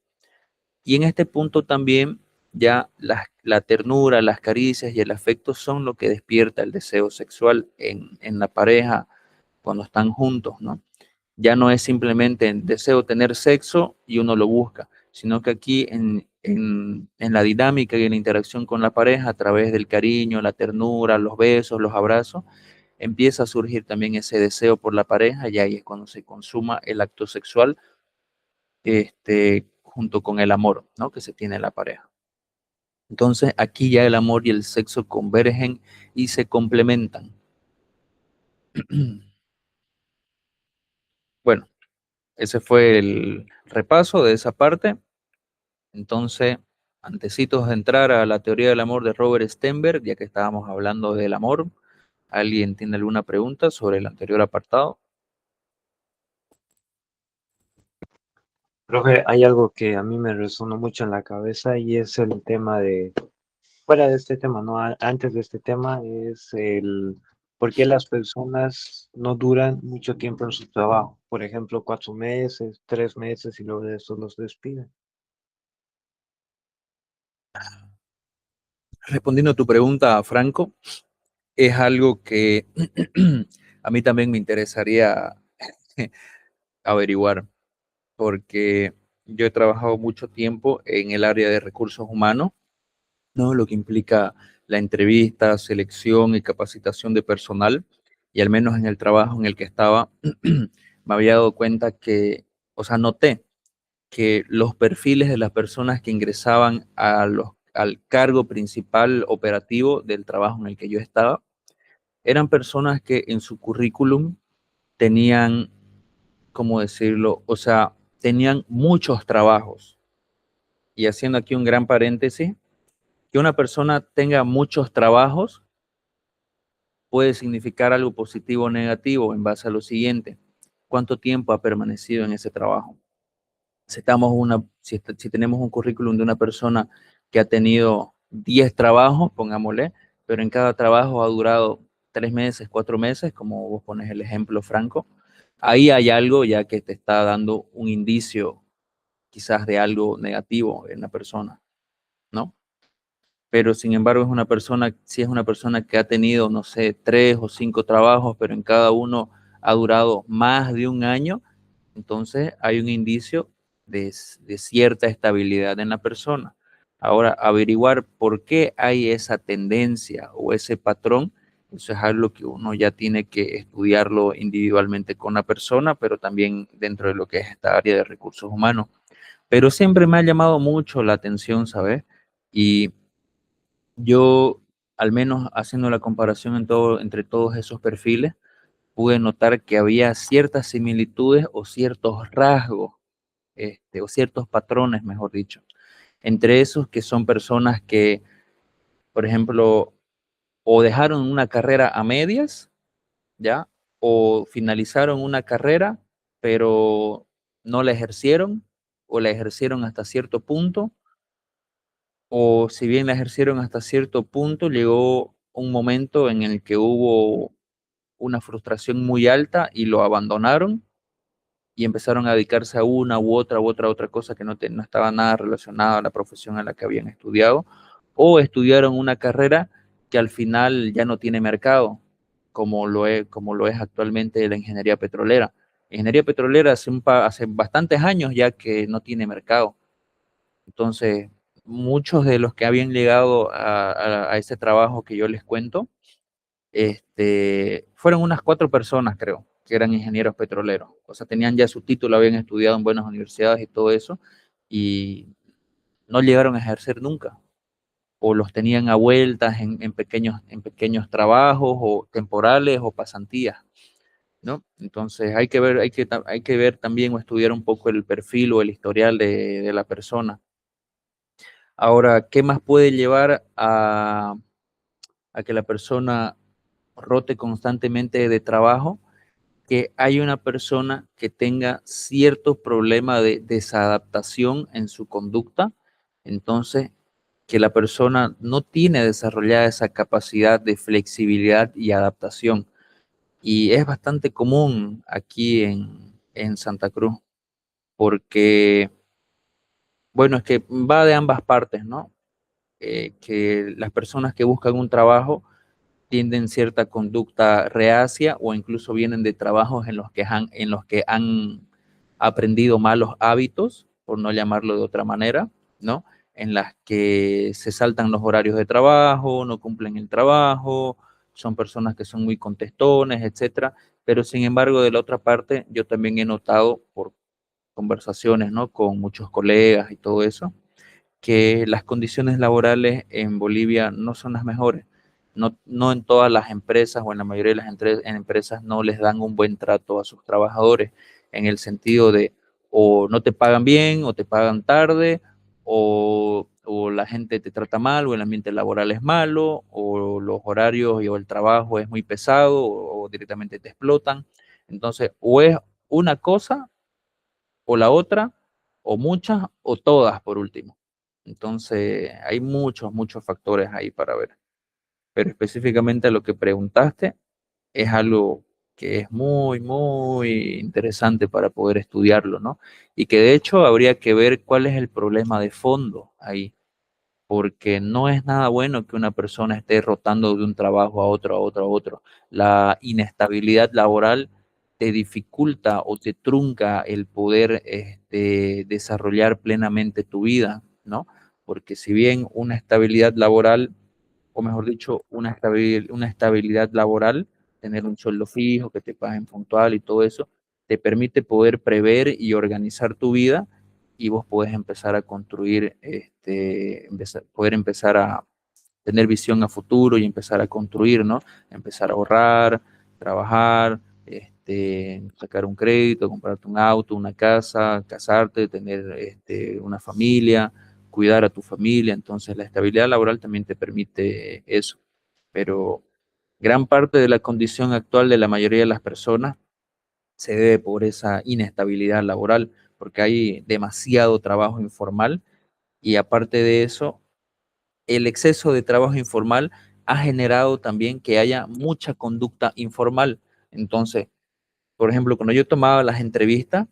Y en este punto también ya la ternura, las caricias y el afecto son lo que despierta el deseo sexual en la pareja cuando están juntos, ¿no? Ya no es simplemente el deseo tener sexo y uno lo busca, sino que aquí en la dinámica y en la interacción con la pareja a través del cariño, la ternura, los besos, los abrazos, empieza a surgir también ese deseo por la pareja y ahí es cuando se consuma el acto sexual junto con el amor, ¿no? Que se tiene en la pareja. Entonces, aquí ya el amor y el sexo convergen y se complementan. Bueno, ese fue el repaso de esa parte. Entonces, antecitos de entrar a la teoría del amor de Robert Stenberg, ya que estábamos hablando del amor, ¿alguien tiene alguna pregunta sobre el anterior apartado? Profe, hay algo que a mí me resonó mucho en la cabeza y es el tema de, fuera de este tema, no, antes de este tema, es el por qué las personas no duran mucho tiempo en su trabajo. Por ejemplo, 4 meses, 3 meses y luego de eso los despiden. Respondiendo a tu pregunta, Franco, es algo que a mí también me interesaría averiguar, porque yo he trabajado mucho tiempo en el área de recursos humanos, ¿no? Lo que implica la entrevista, selección y capacitación de personal, y al menos en el trabajo en el que estaba, me había dado cuenta que, o sea, noté que los perfiles de las personas que ingresaban al cargo principal operativo del trabajo en el que yo estaba, eran personas que en su currículum tenían, ¿cómo decirlo? O sea, tenían muchos trabajos. Y haciendo aquí un gran paréntesis, que una persona tenga muchos trabajos puede significar algo positivo o negativo en base a lo siguiente: ¿cuánto tiempo ha permanecido en ese trabajo? Si tenemos un currículum de una persona que ha tenido 10 trabajos, pongámosle, pero en cada trabajo ha durado 3 meses, 4 meses, como vos pones el ejemplo, Franco, ahí hay algo ya que te está dando un indicio quizás de algo negativo en la persona, ¿no? Pero sin embargo si es una persona que ha tenido, no sé, 3 o 5 trabajos, pero en cada uno ha durado más de un año, entonces hay un indicio de cierta estabilidad en la persona. Ahora, averiguar por qué hay esa tendencia o ese patrón, eso es algo que uno ya tiene que estudiarlo individualmente con la persona, pero también dentro de lo que es esta área de recursos humanos. Pero siempre me ha llamado mucho la atención, ¿sabes? Y yo, al menos haciendo la comparación entre todos esos perfiles, pude notar que había ciertas similitudes o ciertos rasgos, o ciertos patrones, mejor dicho, entre esos que son personas que, por ejemplo, o dejaron una carrera a medias, ¿ya? O finalizaron una carrera, pero no la ejercieron, o la ejercieron hasta cierto punto, o si bien la ejercieron hasta cierto punto, llegó un momento en el que hubo una frustración muy alta y lo abandonaron y empezaron a dedicarse a una otra cosa que no estaba nada relacionada a la profesión a la que habían estudiado, o estudiaron una carrera que al final ya no tiene mercado, como lo es actualmente la ingeniería petrolera. La ingeniería petrolera hace bastantes años ya que no tiene mercado. Entonces, muchos de los que habían llegado a ese trabajo que yo les cuento, fueron unas 4 personas, creo, que eran ingenieros petroleros. O sea, tenían ya su título, habían estudiado en buenas universidades y todo eso, y no llegaron a ejercer nunca. O los tenían a vueltas en pequeños trabajos, o temporales, o pasantías, ¿no? Entonces, hay que ver también o estudiar un poco el perfil o el historial de la persona. Ahora, ¿qué más puede llevar a que la persona rote constantemente de trabajo? Que hay una persona que tenga cierto problema de desadaptación en su conducta, entonces que la persona no tiene desarrollada esa capacidad de flexibilidad y adaptación. Y es bastante común aquí en Santa Cruz, porque, bueno, es que va de ambas partes, ¿no? Que las personas que buscan un trabajo tienden cierta conducta reacia o incluso vienen de trabajos en los que han aprendido malos hábitos, por no llamarlo de otra manera, ¿no? En las que se saltan los horarios de trabajo, no cumplen el trabajo, son personas que son muy contestones, etcétera. Pero sin embargo, de la otra parte, yo también he notado por conversaciones, ¿no? Con muchos colegas y todo eso, que las condiciones laborales en Bolivia no son las mejores. No en todas las empresas o en la mayoría de las empresas no les dan un buen trato a sus trabajadores, en el sentido de o no te pagan bien o te pagan tarde, o la gente te trata mal, o el ambiente laboral es malo, o los horarios o el trabajo es muy pesado, o directamente te explotan. Entonces, o es una cosa o la otra, o muchas, o todas por último. Entonces, hay muchos factores ahí para ver. Pero específicamente a lo que preguntaste, es algo que es muy interesante para poder estudiarlo, ¿no? Y que de hecho habría que ver cuál es el problema de fondo ahí, porque no es nada bueno que una persona esté rotando de un trabajo a otro, a otro, a otro. La inestabilidad laboral te dificulta o te trunca el poder desarrollar plenamente tu vida, ¿no? Porque si bien una estabilidad laboral, o mejor dicho, una estabilidad laboral, tener un sueldo fijo, que te paguen puntual y todo eso, te permite poder prever y organizar tu vida, y vos podés empezar a construir, poder empezar a tener visión a futuro y empezar a construir, ¿no? Empezar a ahorrar, trabajar, sacar un crédito, comprarte un auto, una casa, casarte, tener una familia, cuidar a tu familia. Entonces, la estabilidad laboral también te permite eso. Pero gran parte de la condición actual de la mayoría de las personas se debe por esa inestabilidad laboral, porque hay demasiado trabajo informal, y aparte de eso, el exceso de trabajo informal ha generado también que haya mucha conducta informal. Entonces, por ejemplo, cuando yo tomaba las entrevistas,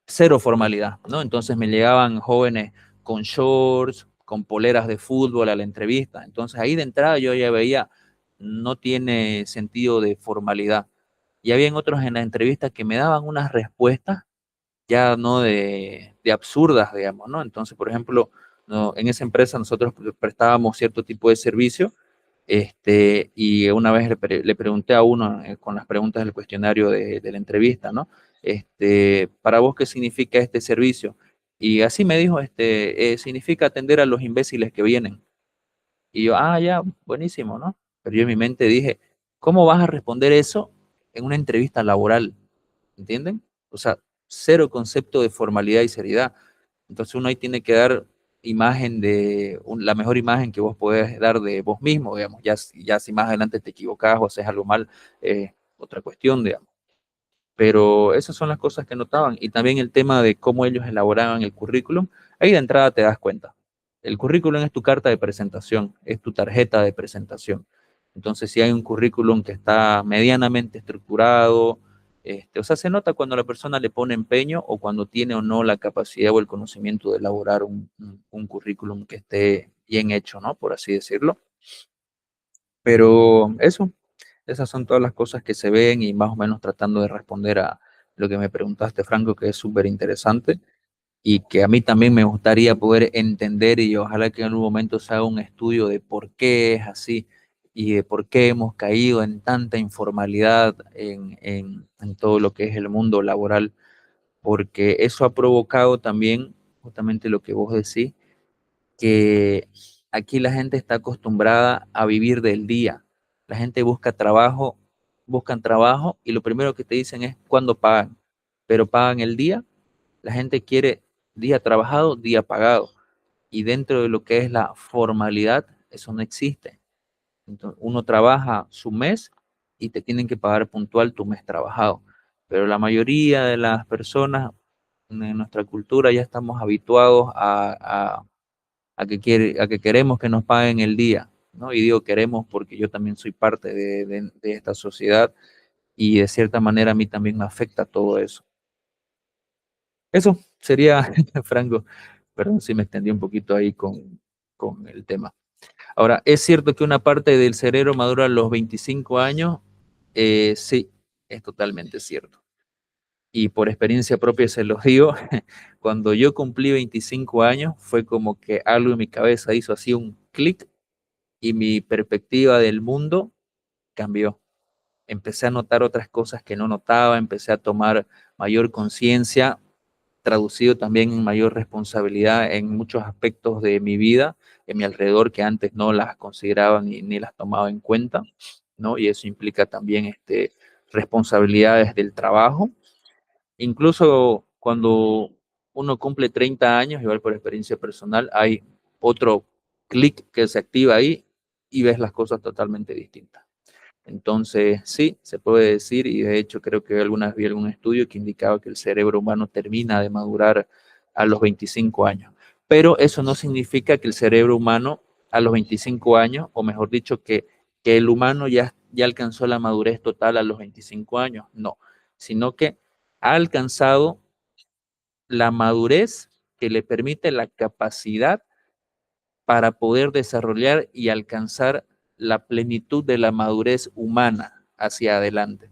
cero formalidad, ¿no? Entonces me llegaban jóvenes con shorts, con poleras de fútbol a la entrevista. Entonces ahí de entrada yo ya veía, no tiene sentido de formalidad. Y habían otros en la entrevista que me daban unas respuestas ya no de absurdas, digamos, ¿no? Entonces, por ejemplo, no, en esa empresa nosotros prestábamos cierto tipo de servicio, y una vez le pregunté a uno con las preguntas del cuestionario de la entrevista, ¿no? ¿Para vos qué significa este servicio? Y así me dijo, significa atender a los imbéciles que vienen. Y yo, ya, buenísimo, ¿no? Pero yo en mi mente dije, ¿cómo vas a responder eso en una entrevista laboral? ¿Entienden? O sea, cero concepto de formalidad y seriedad. Entonces uno ahí tiene que dar la mejor imagen que vos podés dar de vos mismo, digamos. Ya si más adelante te equivocás o haces algo mal, otra cuestión, digamos. Pero esas son las cosas que notaban. Y también el tema de cómo ellos elaboraban el currículum, ahí de entrada te das cuenta. El currículum es tu carta de presentación, es tu tarjeta de presentación. Entonces, si hay un currículum que está medianamente estructurado, o sea, se nota cuando la persona le pone empeño o cuando tiene o no la capacidad o el conocimiento de elaborar un currículum que esté bien hecho, ¿no? Por así decirlo. Pero eso, esas son todas las cosas que se ven y más o menos tratando de responder a lo que me preguntaste, Franco, que es súper interesante y que a mí también me gustaría poder entender y ojalá que en algún momento se haga un estudio de por qué es así y de por qué hemos caído en tanta informalidad en todo lo que es el mundo laboral, porque eso ha provocado también justamente lo que vos decís, que aquí la gente está acostumbrada a vivir del día. La gente buscan trabajo y lo primero que te dicen es cuándo pagan, pero pagan el día. La gente quiere día trabajado, día pagado. Y dentro de lo que es la formalidad, eso no existe. Entonces, uno trabaja su mes y te tienen que pagar puntual tu mes trabajado. Pero la mayoría de las personas en nuestra cultura ya estamos habituados a que queremos que nos paguen el día, ¿no? Y digo queremos porque yo también soy parte de esta sociedad y de cierta manera a mí también me afecta todo eso. Eso sería, Franco, perdón si me extendí un poquito ahí con el tema. Ahora, ¿es cierto que una parte del cerebro madura a los 25 años? Sí, es totalmente cierto. Y por experiencia propia se los digo, cuando yo cumplí 25 años fue como que algo en mi cabeza hizo así un clic y mi perspectiva del mundo cambió. Empecé a notar otras cosas que no notaba, empecé a tomar mayor conciencia, traducido también en mayor responsabilidad en muchos aspectos de mi vida, en mi alrededor, que antes no las consideraba ni las tomaba en cuenta, ¿no? Y eso implica también responsabilidades del trabajo. Incluso cuando uno cumple 30 años, igual por experiencia personal, hay otro clic que se activa ahí y ves las cosas totalmente distintas. Entonces, sí, se puede decir, y de hecho creo que algunas vi algún estudio que indicaba que el cerebro humano termina de madurar a los 25 años. Pero eso no significa que el cerebro humano a los 25 años, o mejor dicho, que el humano ya alcanzó la madurez total a los 25 años, no, sino que ha alcanzado la madurez que le permite la capacidad para poder desarrollar y alcanzar la plenitud de la madurez humana hacia adelante.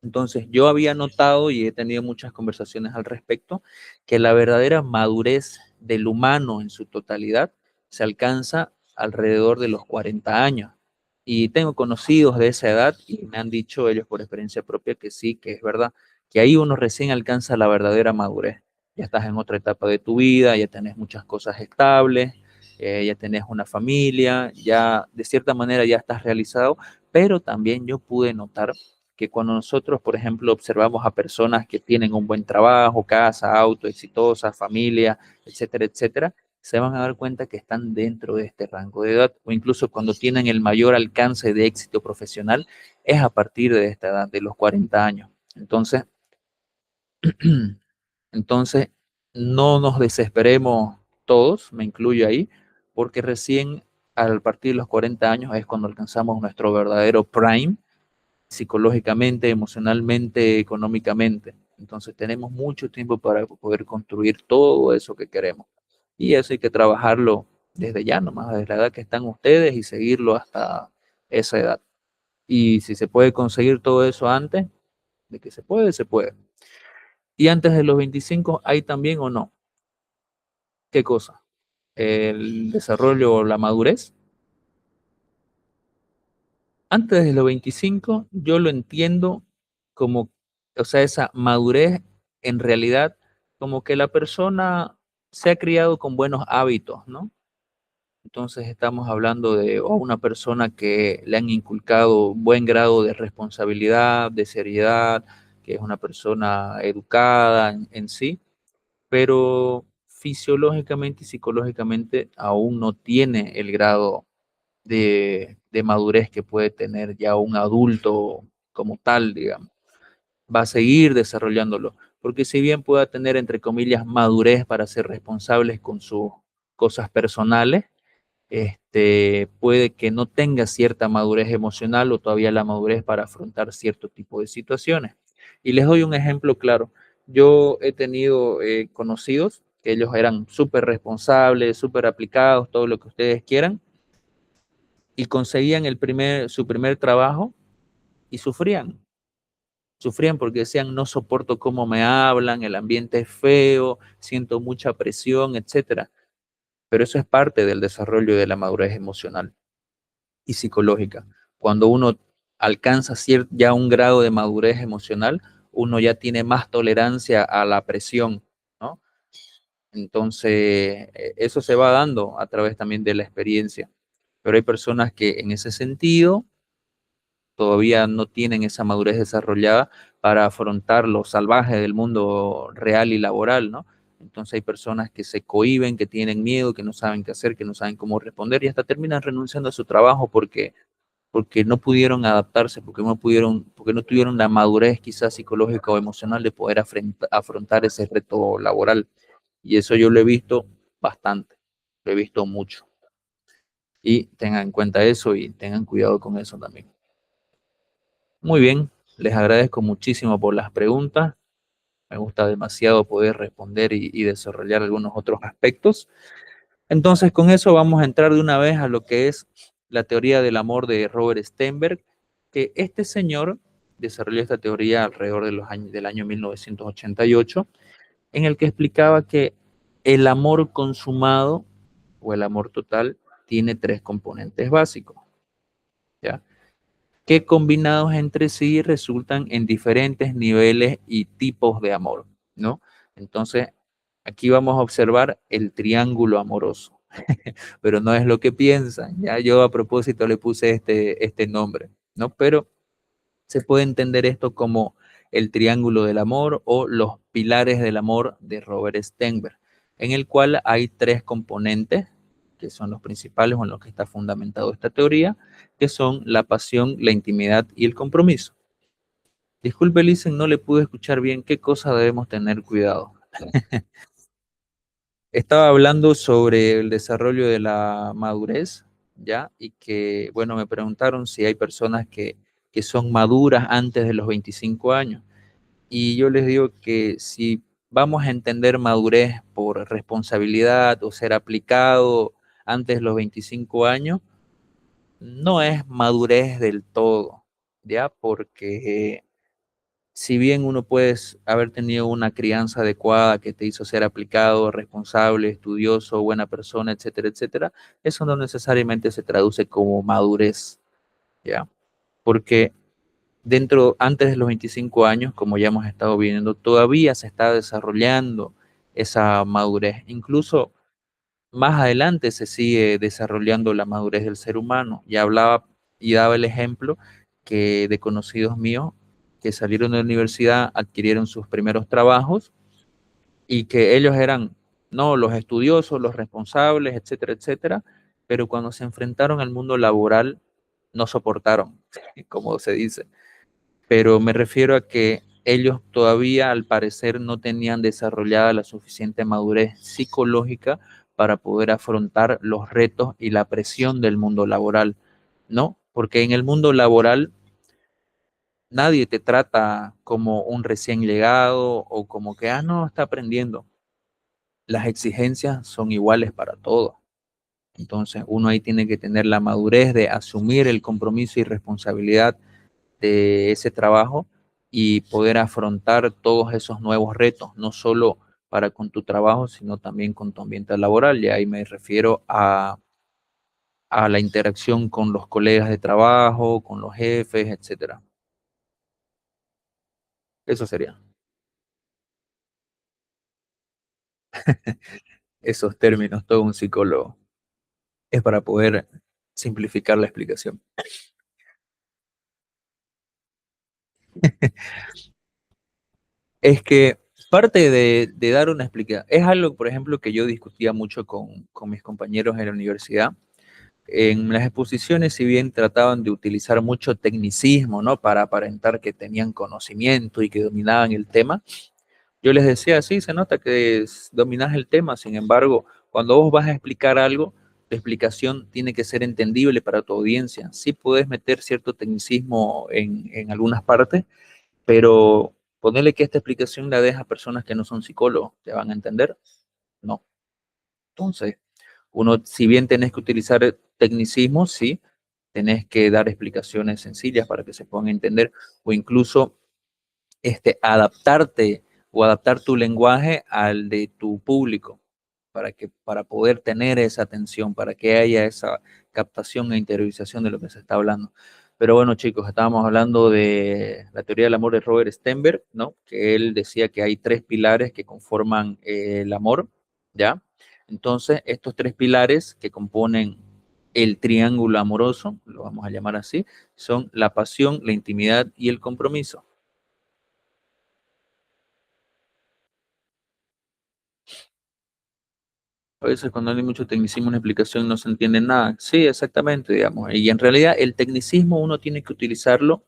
Entonces, yo había notado y he tenido muchas conversaciones al respecto, que la verdadera madurez del humano en su totalidad se alcanza alrededor de los 40 años. Y tengo conocidos de esa edad y me han dicho ellos por experiencia propia que sí, que es verdad, que ahí uno recién alcanza la verdadera madurez. Ya estás en otra etapa de tu vida, ya tenés muchas cosas estables, ya tenés una familia, ya de cierta manera ya estás realizado, pero también yo pude notar que cuando nosotros, por ejemplo, observamos a personas que tienen un buen trabajo, casa, auto, exitosa, familia, etcétera, etcétera, se van a dar cuenta que están dentro de este rango de edad, o incluso cuando tienen el mayor alcance de éxito profesional, es a partir de esta edad, de los 40 años. Entonces, entonces no nos desesperemos todos, me incluyo ahí, porque recién al partir de los 40 años es cuando alcanzamos nuestro verdadero prime, psicológicamente, emocionalmente, económicamente. Entonces tenemos mucho tiempo para poder construir todo eso que queremos. Y eso hay que trabajarlo desde ya, nomás, desde la edad que están ustedes y seguirlo hasta esa edad. Y si se puede conseguir todo eso antes, de que se puede, se puede. Y antes de los 25, ¿hay también o no? ¿Qué cosa? El desarrollo o la madurez. Antes de los 25, yo lo entiendo como, o sea, esa madurez en realidad, como que la persona se ha criado con buenos hábitos, ¿no? Entonces estamos hablando de una persona que le han inculcado un buen grado de responsabilidad, de seriedad, que es una persona educada en sí, pero fisiológicamente y psicológicamente aún no tiene el grado de madurez que puede tener ya un adulto como tal, digamos. va a seguir desarrollándolo, porque si bien pueda tener, entre comillas, madurez para ser responsables con sus cosas personales, puede que no tenga cierta madurez emocional o todavía la madurez para afrontar cierto tipo de situaciones. Y les doy un ejemplo claro. Yo he tenido conocidos que ellos eran súper responsables, súper aplicados, todo lo que ustedes quieran, y conseguían su primer trabajo y sufrían. Sufrían porque decían, no soporto cómo me hablan, el ambiente es feo, siento mucha presión, etcétera. Pero eso es parte del desarrollo de la madurez emocional y psicológica. Cuando uno alcanza ya un grado de madurez emocional, uno ya tiene más tolerancia a la presión, ¿no? Entonces, eso se va dando a través también de la experiencia. Pero hay personas que en ese sentido todavía no tienen esa madurez desarrollada para afrontar lo salvaje del mundo real y laboral, ¿no? Entonces hay personas que se cohíben, que tienen miedo, que no saben qué hacer, que no saben cómo responder y hasta terminan renunciando a su trabajo porque no pudieron adaptarse, porque no tuvieron la madurez quizás psicológica o emocional de poder afrontar ese reto laboral. Y eso yo lo he visto bastante, lo he visto mucho. Y tengan en cuenta eso y tengan cuidado con eso también. Muy bien, les agradezco muchísimo por las preguntas. Me gusta demasiado poder responder y desarrollar algunos otros aspectos. Entonces, con eso vamos a entrar de una vez a lo que es la teoría del amor de Robert Sternberg, que este señor desarrolló esta teoría alrededor de del año 1988, en el que explicaba que el amor consumado o el amor total tiene tres componentes básicos, ¿ya? Que combinados entre sí resultan en diferentes niveles y tipos de amor, ¿no? Entonces, aquí vamos a observar el triángulo amoroso, pero no es lo que piensan, ya yo a propósito le puse este nombre, ¿no? Pero se puede entender esto como el triángulo del amor o los pilares del amor de Robert Sternberg, en el cual hay tres componentes que son los principales o en los que está fundamentado esta teoría, que son la pasión, la intimidad y el compromiso. Disculpe, Listen, no le pude escuchar bien qué cosa debemos tener cuidado. Estaba hablando sobre el desarrollo de la madurez, ¿ya? Y que, bueno, me preguntaron si hay personas que son maduras antes de los 25 años. Y yo les digo que si vamos a entender madurez por responsabilidad o ser aplicado antes de los 25 años, no es madurez del todo, ¿ya? Porque si bien uno puede haber tenido una crianza adecuada que te hizo ser aplicado, responsable, estudioso, buena persona, etcétera, etcétera, eso no necesariamente se traduce como madurez, ¿ya? Porque antes de los 25 años, como ya hemos estado viendo, todavía se está desarrollando esa madurez. Incluso más adelante se sigue desarrollando la madurez del ser humano. Ya hablaba y daba el ejemplo que de conocidos míos que salieron de la universidad, adquirieron sus primeros trabajos y que ellos eran, no, los estudiosos, los responsables, etcétera, etcétera, pero cuando se enfrentaron al mundo laboral, no soportaron, como se dice. Pero me refiero a que ellos todavía, al parecer, no tenían desarrollada la suficiente madurez psicológica para poder afrontar los retos y la presión del mundo laboral, ¿no? Porque en el mundo laboral nadie te trata como un recién llegado o como que, no, está aprendiendo. Las exigencias son iguales para todos. Entonces, uno ahí tiene que tener la madurez de asumir el compromiso y responsabilidad de ese trabajo y poder afrontar todos esos nuevos retos, no solo para con tu trabajo, sino también con tu ambiente laboral. Y ahí me refiero a la interacción con los colegas de trabajo, con los jefes, etcétera. Eso sería. Esos términos, todo un psicólogo. Es para poder simplificar la explicación. Es que parte de dar una explicación, es algo, por ejemplo, que yo discutía mucho con mis compañeros en la universidad, en las exposiciones, si bien trataban de utilizar mucho tecnicismo, ¿no? Para aparentar que tenían conocimiento y que dominaban el tema, yo les decía, sí, se nota que dominas el tema, sin embargo, cuando vos vas a explicar algo, tu explicación tiene que ser entendible para tu audiencia. Sí puedes meter cierto tecnicismo en algunas partes, pero ponerle que esta explicación la deja a personas que no son psicólogos, ¿te van a entender? No. Entonces, uno, si bien tenés que utilizar tecnicismos, sí, tenés que dar explicaciones sencillas para que se puedan entender, o incluso adaptarte o adaptar tu lenguaje al de tu público para poder tener esa atención, para que haya esa captación e interiorización de lo que se está hablando. Pero bueno, chicos, estábamos hablando de la teoría del amor de Robert Stenberg, ¿no? Que él decía que hay 3 pilares que conforman el amor, ¿ya? Entonces, estos 3 pilares que componen el triángulo amoroso, lo vamos a llamar así, son la pasión, la intimidad y el compromiso. A veces cuando hay mucho tecnicismo en una explicación no se entiende nada. Sí, exactamente, digamos. Y en realidad el tecnicismo uno tiene que utilizarlo,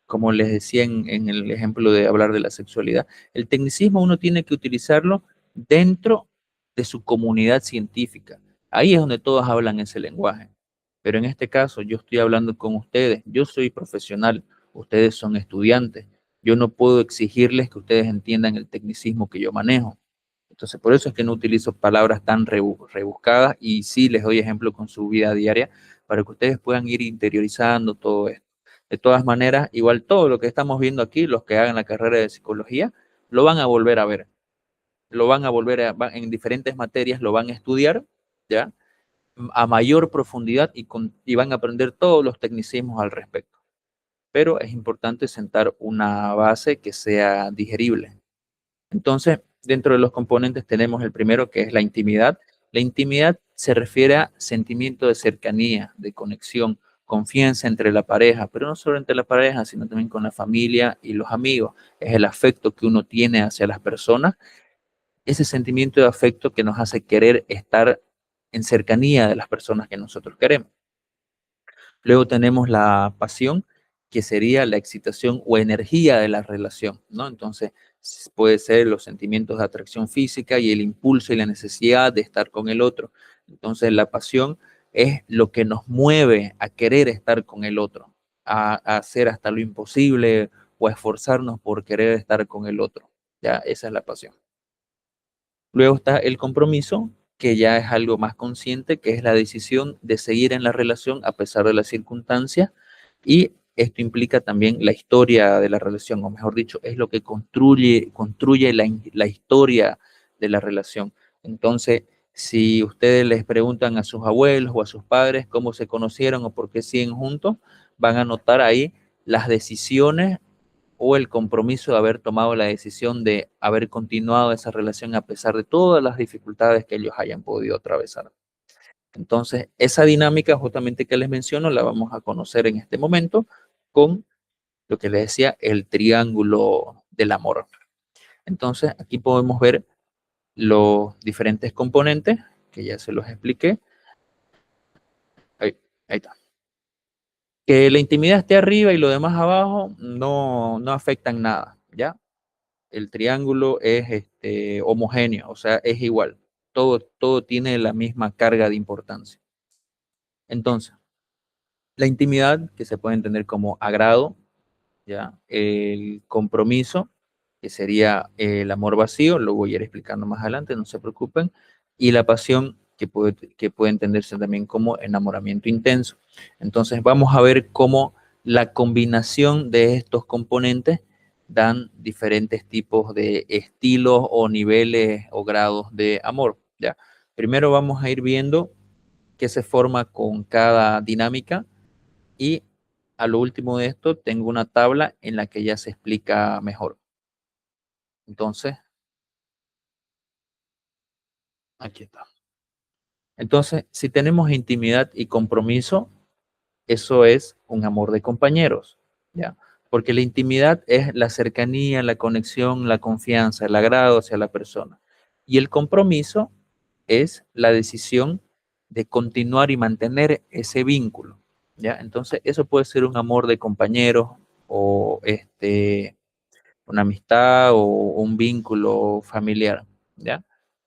como les decía en el ejemplo de hablar de la sexualidad, el tecnicismo uno tiene que utilizarlo dentro de su comunidad científica. Ahí es donde todos hablan ese lenguaje. Pero en este caso yo estoy hablando con ustedes, yo soy profesional, ustedes son estudiantes. Yo no puedo exigirles que ustedes entiendan el tecnicismo que yo manejo. Entonces, por eso es que no utilizo palabras tan rebuscadas y sí les doy ejemplo con su vida diaria para que ustedes puedan ir interiorizando todo esto. De todas maneras, igual todo lo que estamos viendo aquí, los que hagan la carrera de psicología, lo van a volver a ver, lo van a volver a, en diferentes materias, lo van a estudiar, ¿ya? A mayor profundidad y van a aprender todos los tecnicismos al respecto. Pero es importante sentar una base que sea digerible. Entonces, dentro de los componentes tenemos el primero, que es la intimidad. La intimidad se refiere a sentimiento de cercanía, de conexión, confianza entre la pareja, pero no solo entre la pareja, sino también con la familia y los amigos. Es el afecto que uno tiene hacia las personas, ese sentimiento de afecto que nos hace querer estar en cercanía de las personas que nosotros queremos. Luego tenemos la pasión, que sería la excitación o energía de la relación, ¿no? Entonces, puede ser los sentimientos de atracción física y el impulso y la necesidad de estar con el otro. Entonces, la pasión es lo que nos mueve a querer estar con el otro, a hacer hasta lo imposible o a esforzarnos por querer estar con el otro. Ya, esa es la pasión. Luego está el compromiso, que ya es algo más consciente, que es la decisión de seguir en la relación a pesar de las circunstancias, y esto implica también la historia de la relación, o mejor dicho, es lo que construye la historia de la relación. Entonces, si ustedes les preguntan a sus abuelos o a sus padres cómo se conocieron o por qué siguen juntos, van a notar ahí las decisiones o el compromiso de haber tomado la decisión de haber continuado esa relación a pesar de todas las dificultades que ellos hayan podido atravesar. Entonces, esa dinámica justamente que les menciono la vamos a conocer en este momento con lo que les decía, el triángulo del amor. Entonces, aquí podemos ver los diferentes componentes que ya se los expliqué. Ahí está. Que la intimidad esté arriba y lo demás abajo no afectan nada, ¿ya? El triángulo es homogéneo, o sea, es igual. Todo tiene la misma carga de importancia. Entonces, la intimidad, que se puede entender como agrado, ¿ya? El compromiso, que sería el amor vacío, lo voy a ir explicando más adelante, no se preocupen, y la pasión, que puede entenderse también como enamoramiento intenso. Entonces, vamos a ver cómo la combinación de estos componentes dan diferentes tipos de estilos o niveles o grados de amor, ¿ya? Primero vamos a ir viendo qué se forma con cada dinámica y a lo último de esto tengo una tabla en la que ya se explica mejor. Entonces, aquí está. Entonces, si tenemos intimidad y compromiso, eso es un amor de compañeros, ¿ya? Porque la intimidad es la cercanía, la conexión, la confianza, el agrado hacia la persona. Y el compromiso es la decisión de continuar y mantener ese vínculo, ¿ya? Entonces, eso puede ser un amor de compañeros o una amistad o un vínculo familiar, ¿ya?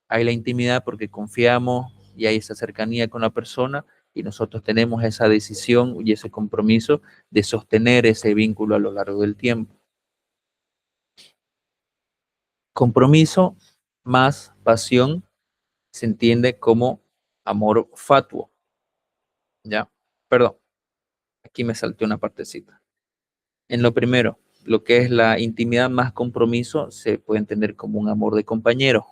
Hay la intimidad porque confiamos y hay esa cercanía con la persona y nosotros tenemos esa decisión y ese compromiso de sostener ese vínculo a lo largo del tiempo. Compromiso más pasión se entiende como amor fatuo, ¿ya? Perdón, aquí me salté una partecita. En lo primero, lo que es la intimidad más compromiso se puede entender como un amor de compañero.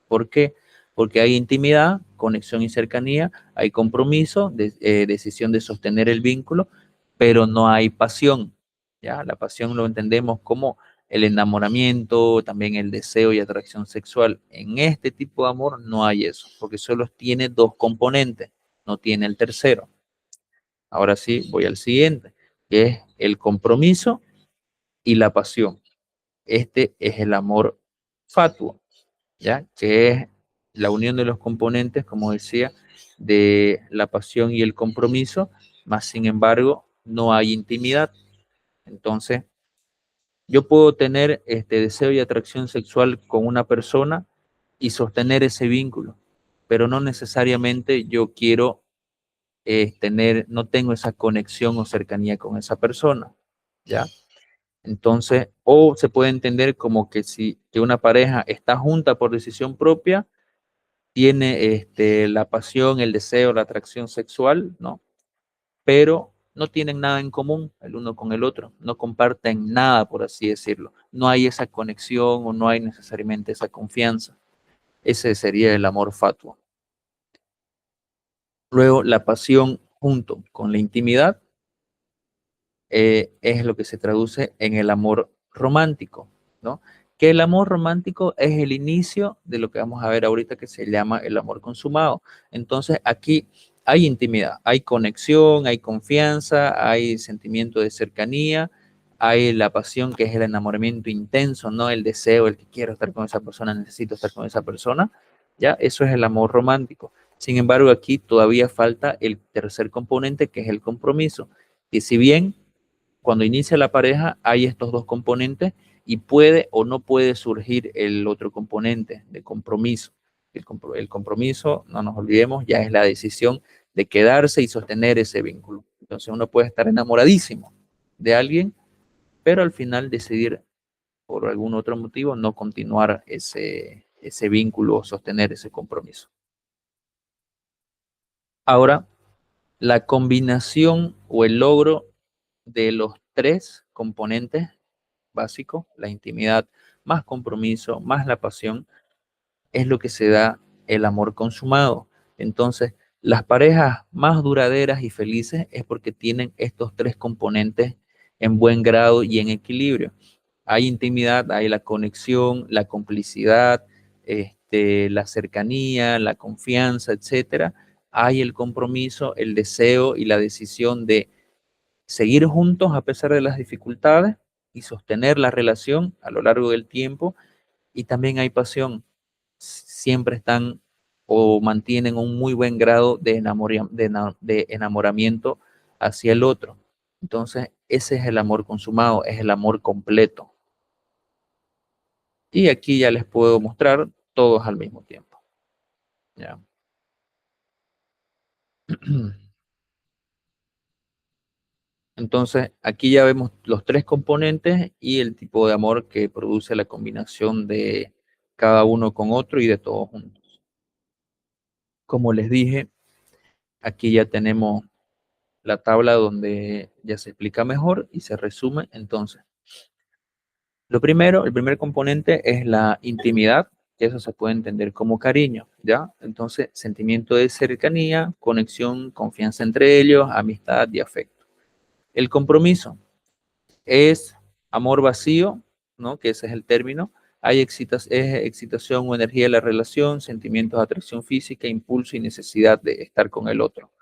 ¿Por qué? Porque hay intimidad, conexión y cercanía, hay compromiso, decisión de sostener el vínculo, pero no hay pasión. ¿Ya? La pasión lo entendemos como el enamoramiento, también el deseo y atracción sexual. En este tipo de amor no hay eso, porque solo tiene dos componentes, no tiene el tercero. Ahora sí, voy al siguiente, que es el compromiso y la pasión. Este es el amor fatuo, ¿ya? Que es la unión de los componentes, como decía, de la pasión y el compromiso, más sin embargo, no hay intimidad. Entonces, yo puedo tener este deseo y atracción sexual con una persona y sostener ese vínculo, pero no necesariamente yo quiero no tengo esa conexión o cercanía con esa persona, ¿ya? Entonces, o se puede entender como que si que una pareja está junta por decisión propia, tiene la pasión, el deseo, la atracción sexual, ¿no? Pero no tienen nada en común el uno con el otro, no comparten nada, por así decirlo. No hay esa conexión o no hay necesariamente esa confianza. Ese sería el amor fatuo. Luego, la pasión junto con la intimidad es lo que se traduce en el amor romántico, ¿no? Que el amor romántico es el inicio de lo que vamos a ver ahorita que se llama el amor consumado. Entonces aquí hay intimidad, hay conexión, hay confianza, hay sentimiento de cercanía, hay la pasión que es el enamoramiento intenso, ¿no? El deseo, el que quiero estar con esa persona, necesito estar con esa persona, ¿ya? Eso es el amor romántico. Sin embargo, aquí todavía falta el tercer componente que es el compromiso. Y si bien cuando inicia la pareja hay estos dos componentes y puede o no puede surgir el otro componente de compromiso. El compromiso, no nos olvidemos, ya es la decisión de quedarse y sostener ese vínculo. Entonces uno puede estar enamoradísimo de alguien, pero al final decidir por algún otro motivo no continuar ese vínculo o sostener ese compromiso. Ahora, la combinación o el logro de los tres componentes básicos, la intimidad más compromiso, más la pasión, es lo que se da el amor consumado. Entonces, las parejas más duraderas y felices es porque tienen estos tres componentes en buen grado y en equilibrio. Hay intimidad, hay la conexión, la complicidad, la cercanía, la confianza, etcétera. Hay el compromiso, el deseo y la decisión de seguir juntos a pesar de las dificultades y sostener la relación a lo largo del tiempo. Y también hay pasión. Siempre están o mantienen un muy buen grado de enamoramiento hacia el otro. Entonces, ese es el amor consumado, es el amor completo. Y aquí ya les puedo mostrar todos al mismo tiempo. ¿Ya? Entonces, aquí ya vemos los tres componentes y el tipo de amor que produce la combinación de cada uno con otro y de todos juntos. Como les dije, aquí ya tenemos la tabla donde ya se explica mejor y se resume. Entonces, lo primero, el primer componente es la intimidad, que eso se puede entender como cariño, ¿ya? Entonces, sentimiento de cercanía, conexión, confianza entre ellos, amistad y afecto. El compromiso es amor vacío, ¿no? Que ese es el término. Es excitación o energía de la relación, sentimientos de atracción física, impulso y necesidad de estar con el otro.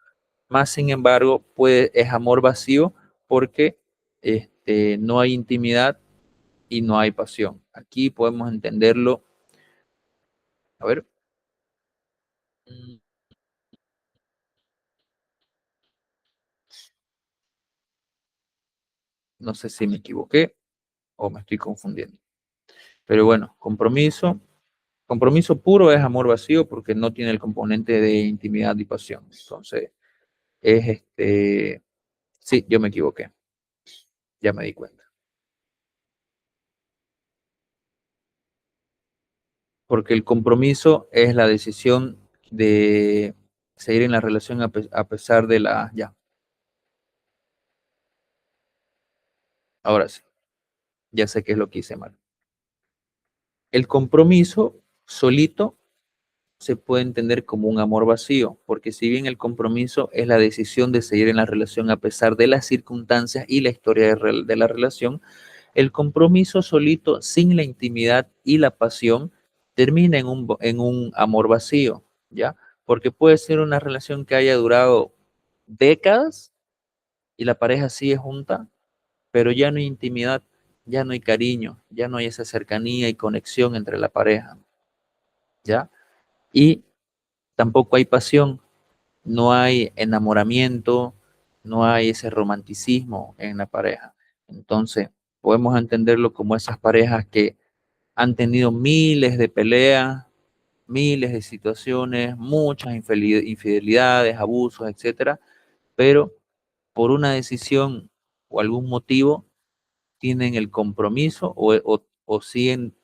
Más sin embargo, es amor vacío porque no hay intimidad y no hay pasión. Aquí podemos entenderlo. A ver. No sé si me equivoqué o me estoy confundiendo. Pero bueno, compromiso. Compromiso puro es amor vacío porque no tiene el componente de intimidad y pasión. Entonces, sí, yo me equivoqué. Ya me di cuenta. Porque el compromiso es la decisión de seguir en la relación a pesar de la... Ya, ahora sí, ya sé qué es lo que hice mal. El compromiso solito se puede entender como un amor vacío, porque si bien el compromiso es la decisión de seguir en la relación a pesar de las circunstancias y la historia de la relación, el compromiso solito, sin la intimidad y la pasión, termina en un amor vacío, ¿ya? Porque puede ser una relación que haya durado décadas y la pareja sigue junta, pero ya no hay intimidad, ya no hay cariño, ya no hay esa cercanía y conexión entre la pareja, ¿ya? Y tampoco hay pasión, no hay enamoramiento, no hay ese romanticismo en la pareja. Entonces, podemos entenderlo como esas parejas que han tenido miles de peleas, miles de situaciones, muchas infidelidades, abusos, etcétera, pero por una decisión o algún motivo tienen el compromiso o siguen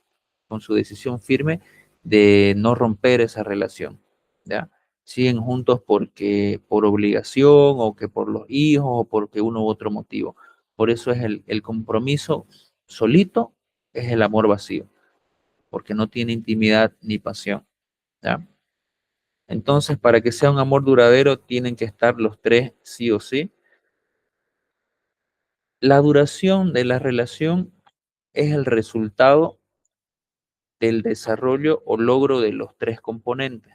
con su decisión firme de no romper esa relación, ¿ya? Siguen juntos porque por obligación o que por los hijos o porque uno u otro motivo. Por eso es el compromiso solito, es el amor vacío, porque no tiene intimidad ni pasión, ¿ya? Entonces, para que sea un amor duradero, tienen que estar los tres sí o sí. La duración de la relación es el resultado del desarrollo o logro de los tres componentes,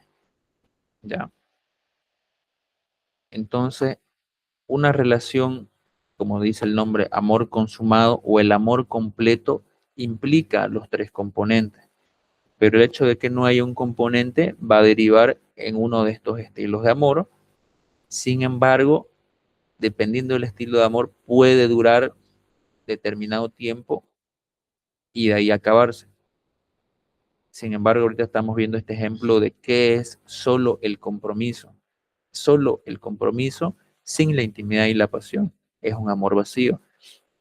¿ya? Entonces, una relación, como dice el nombre, amor consumado o el amor completo, implica los tres componentes, pero el hecho de que no haya un componente va a derivar en uno de estos estilos de amor. Sin embargo, dependiendo del estilo de amor, puede durar determinado tiempo y de ahí acabarse. Sin embargo, ahorita estamos viendo este ejemplo de qué es solo el compromiso. Solo el compromiso sin la intimidad y la pasión. Es un amor vacío.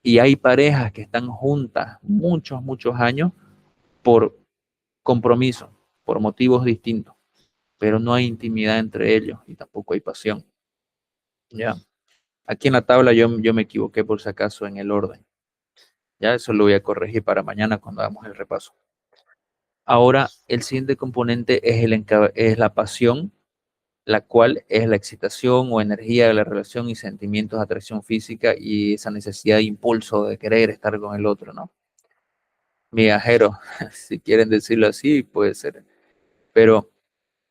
Y hay parejas que están juntas muchos, muchos años por compromiso, por motivos distintos, pero no hay intimidad entre ellos y tampoco hay pasión. ¿Ya? Aquí en la tabla yo me equivoqué por si acaso en el orden. Ya eso lo voy a corregir para mañana cuando hagamos el repaso. Ahora, el siguiente componente es la pasión, la cual es la excitación o energía de la relación y sentimientos de atracción física y esa necesidad de impulso de querer estar con el otro, ¿no? Migajero, si quieren decirlo así, puede ser. Pero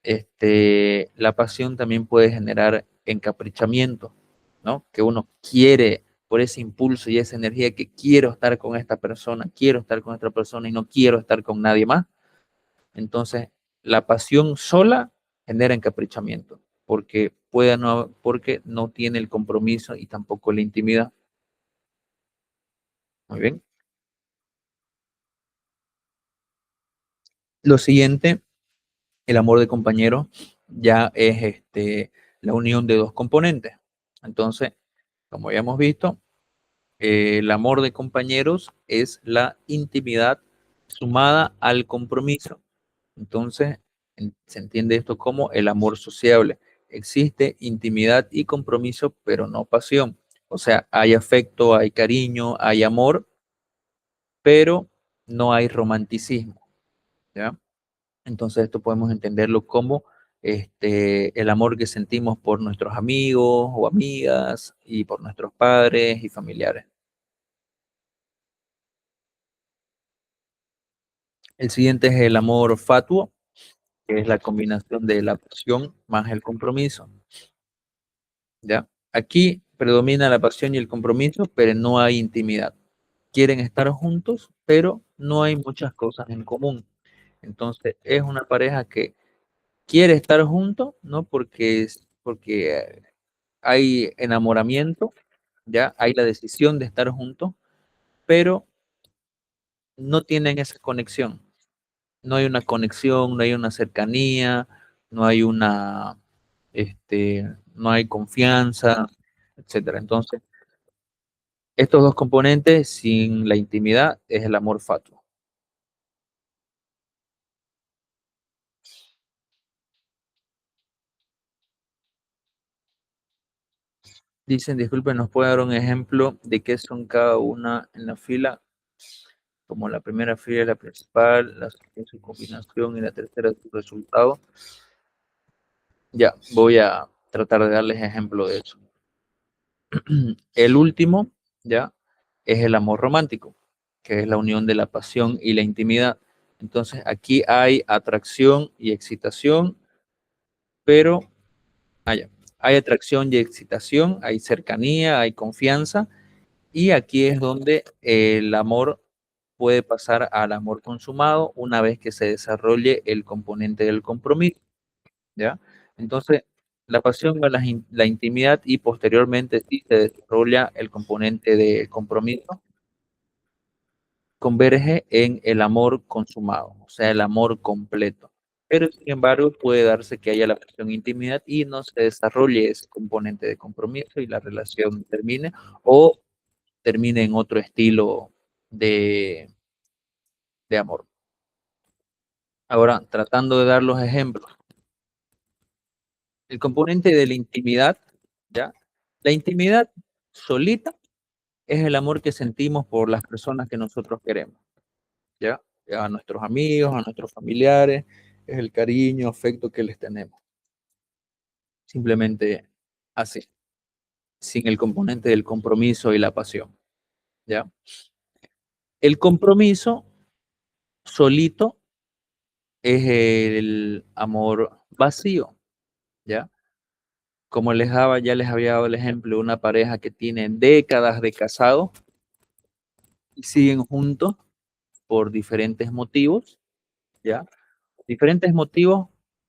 la pasión también puede generar encaprichamiento, ¿no? Que uno quiere, por ese impulso y esa energía que quiero estar con esta persona, quiero estar con esta persona y no quiero estar con nadie más. Entonces, la pasión sola genera encaprichamiento, porque no tiene el compromiso y tampoco la intimidad. Muy bien. Lo siguiente, el amor de compañero, ya es la unión de dos componentes. Entonces, como ya hemos visto, el amor de compañeros es la intimidad sumada al compromiso. Entonces, se entiende esto como el amor sociable. Existe intimidad y compromiso, pero no pasión. O sea, hay afecto, hay cariño, hay amor, pero no hay romanticismo, ¿ya? Entonces, esto podemos entenderlo como el amor que sentimos por nuestros amigos o amigas y por nuestros padres y familiares. El siguiente es el amor fatuo, que es la combinación de la pasión más el compromiso, ¿ya? Aquí predomina la pasión y el compromiso, pero no hay intimidad. Quieren estar juntos, pero no hay muchas cosas en común. Entonces, es una pareja que quiere estar juntos, ¿no? Porque hay enamoramiento, ya hay la decisión de estar juntos, pero no tienen esa conexión. No hay una conexión, no hay una cercanía, no hay una, no hay confianza, etcétera. Entonces, estos dos componentes sin la intimidad es el amor fatuo. Dicen, disculpen, ¿nos puede dar un ejemplo de qué son cada una en la fila? Como la primera fila es la principal, la segunda es su combinación y la tercera es su resultado. Ya, voy a tratar de darles ejemplo de eso. El último, ya, es el amor romántico, que es la unión de la pasión y la intimidad. Entonces, aquí hay atracción y excitación, pero hay atracción y excitación, hay cercanía, hay confianza, y aquí es donde el amor puede pasar al amor consumado una vez que se desarrolle el componente del compromiso, ¿ya? Entonces, la pasión va a la intimidad y posteriormente sí se desarrolla el componente de compromiso, converge en el amor consumado, o sea, el amor completo. Pero, sin embargo, puede darse que haya la pasión e intimidad y no se desarrolle ese componente de compromiso y la relación termine o termine en otro estilo de, de amor. Ahora, tratando de dar los ejemplos. El componente de la intimidad, ¿ya? La intimidad solita es el amor que sentimos por las personas que nosotros queremos, ¿ya? A nuestros amigos, a nuestros familiares, es el cariño, afecto que les tenemos. Simplemente así, sin el componente del compromiso y la pasión, ¿ya? El compromiso solito es el amor vacío, ¿ya? Como ya les había dado el ejemplo de una pareja que tiene décadas de casado y siguen juntos por diferentes motivos, ¿ya? Diferentes motivos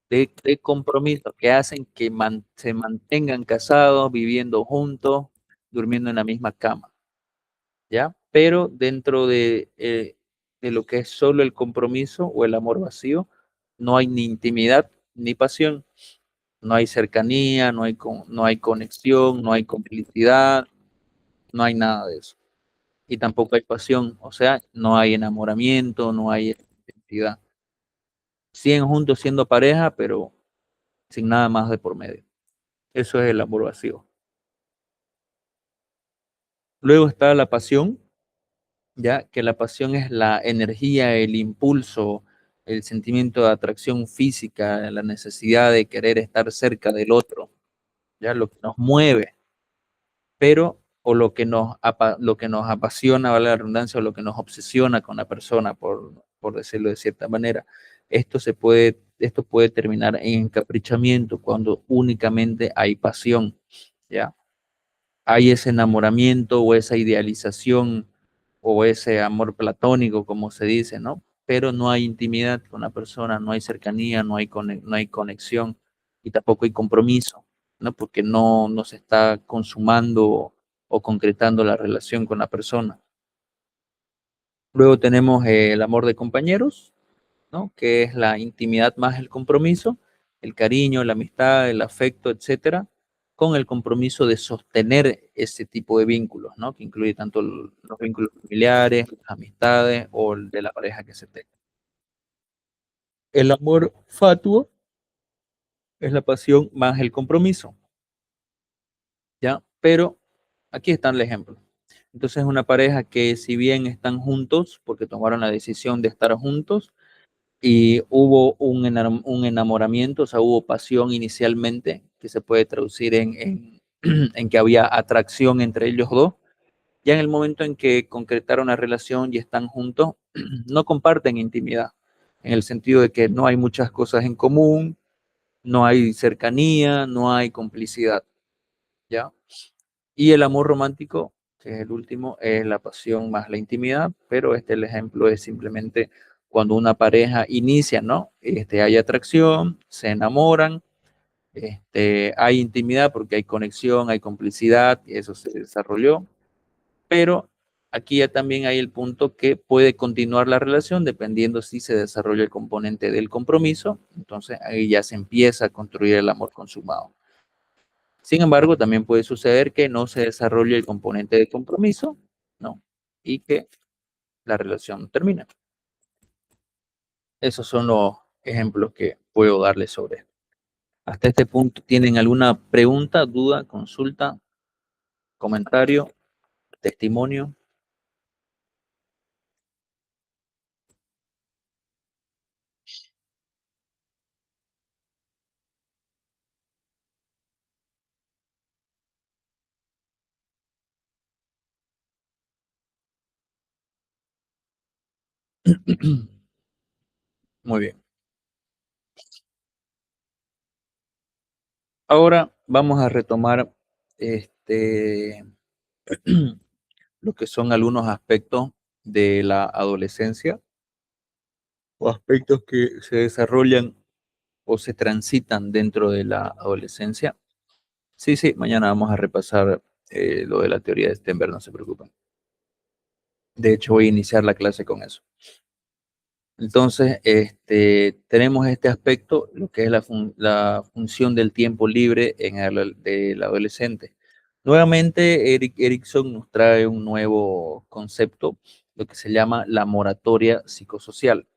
de compromiso que hacen que se mantengan casados, viviendo juntos, durmiendo en la misma cama, ¿ya? Pero dentro de lo que es solo el compromiso o el amor vacío, no hay ni intimidad ni pasión, no hay cercanía, no hay conexión, no hay complicidad, no hay nada de eso. Y tampoco hay pasión, o sea, no hay enamoramiento, no hay identidad. Siguen juntos siendo pareja, pero sin nada más de por medio. Eso es el amor vacío. Luego está la pasión, ya que la pasión es la energía, el impulso, el sentimiento de atracción física, la necesidad de querer estar cerca del otro, ya lo que nos mueve, pero o lo que nos apasiona, vale la redundancia, o lo que nos obsesiona con la persona, por decirlo de cierta manera. Esto puede terminar en encaprichamiento cuando únicamente hay pasión, ¿ya? Hay ese enamoramiento o esa idealización o ese amor platónico, como se dice, ¿no? Pero no hay intimidad con la persona, no hay cercanía, no hay conexión y tampoco hay compromiso, ¿no? Porque no se está consumando o concretando la relación con la persona. Luego tenemos el amor de compañeros, ¿no? Que es la intimidad más el compromiso, el cariño, la amistad, el afecto, etcétera, con el compromiso de sostener ese tipo de vínculos, ¿no? Que incluye tanto los vínculos familiares, las amistades o el de la pareja que se tenga. El amor fatuo es la pasión más el compromiso, ¿ya? Pero aquí está el ejemplo. Entonces es una pareja que si bien están juntos, porque tomaron la decisión de estar juntos, y hubo un enamoramiento, o sea, hubo pasión inicialmente, que se puede traducir en que había atracción entre ellos dos. Ya en el momento en que concretaron la relación y están juntos, no comparten intimidad, en el sentido de que no hay muchas cosas en común, no hay cercanía, no hay complicidad, ¿ya? Y el amor romántico, que es el último, es la pasión más la intimidad, pero el ejemplo es simplemente cuando una pareja inicia, ¿no? Hay atracción, se enamoran, hay intimidad porque hay conexión, hay complicidad, y eso se desarrolló, pero aquí ya también hay el punto que puede continuar la relación dependiendo si se desarrolla el componente del compromiso. Entonces ahí ya se empieza a construir el amor consumado. Sin embargo, también puede suceder que no se desarrolle el componente de compromiso, ¿no? Y que la relación termina. Esos son los ejemplos que puedo darles sobre esto. Hasta este punto, ¿tienen alguna pregunta, duda, consulta, comentario, testimonio? Muy bien. Ahora vamos a retomar lo que son algunos aspectos de la adolescencia o aspectos que se desarrollan o se transitan dentro de la adolescencia. Sí, sí, mañana vamos a repasar lo de la teoría de Stenberg, no se preocupen. De hecho, voy a iniciar la clase con eso. Entonces, tenemos este aspecto, lo que es la función del tiempo libre en del adolescente. Nuevamente, Erickson nos trae un nuevo concepto, lo que se llama la moratoria psicosocial.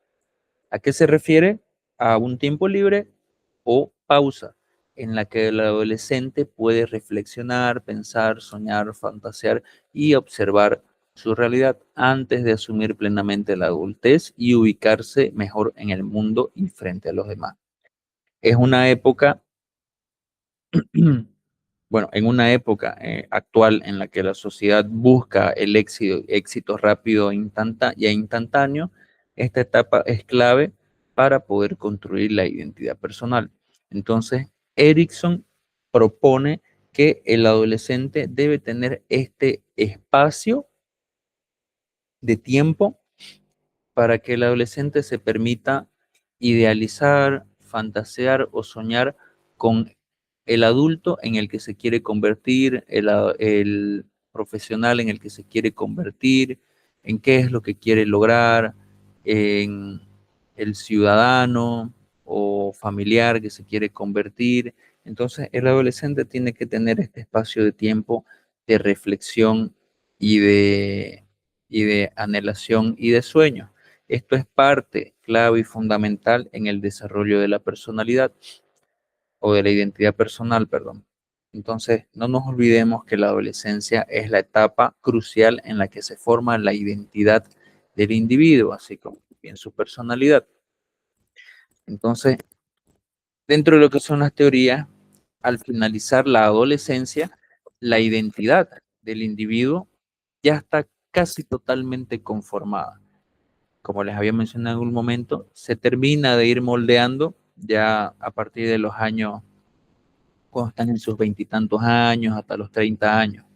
¿A qué se refiere? A un tiempo libre o pausa en la que el adolescente puede reflexionar, pensar, soñar, fantasear y observar su realidad antes de asumir plenamente la adultez y ubicarse mejor en el mundo y frente a los demás. Es una época, bueno, en una época actual en la que la sociedad busca el éxito rápido e instantáneo, esta etapa es clave para poder construir la identidad personal. Entonces, Erickson propone que el adolescente debe tener este espacio de tiempo para que el adolescente se permita idealizar, fantasear o soñar con el adulto en el que se quiere convertir, el profesional en el que se quiere convertir, en qué es lo que quiere lograr, en el ciudadano o familiar que se quiere convertir. Entonces, el adolescente tiene que tener este espacio de tiempo de reflexión y de anhelación y de sueño. Esto es parte clave y fundamental en el desarrollo de la personalidad o de la identidad personal, perdón. Entonces, no nos olvidemos que la adolescencia es la etapa crucial en la que se forma la identidad del individuo, así como bien su personalidad. Entonces, dentro de lo que son las teorías, al finalizar la adolescencia, la identidad del individuo ya está casi totalmente conformada. Como les había mencionado en algún momento, se termina de ir moldeando ya a partir de los años, cuando están en sus veintitantos años, hasta los 30 años.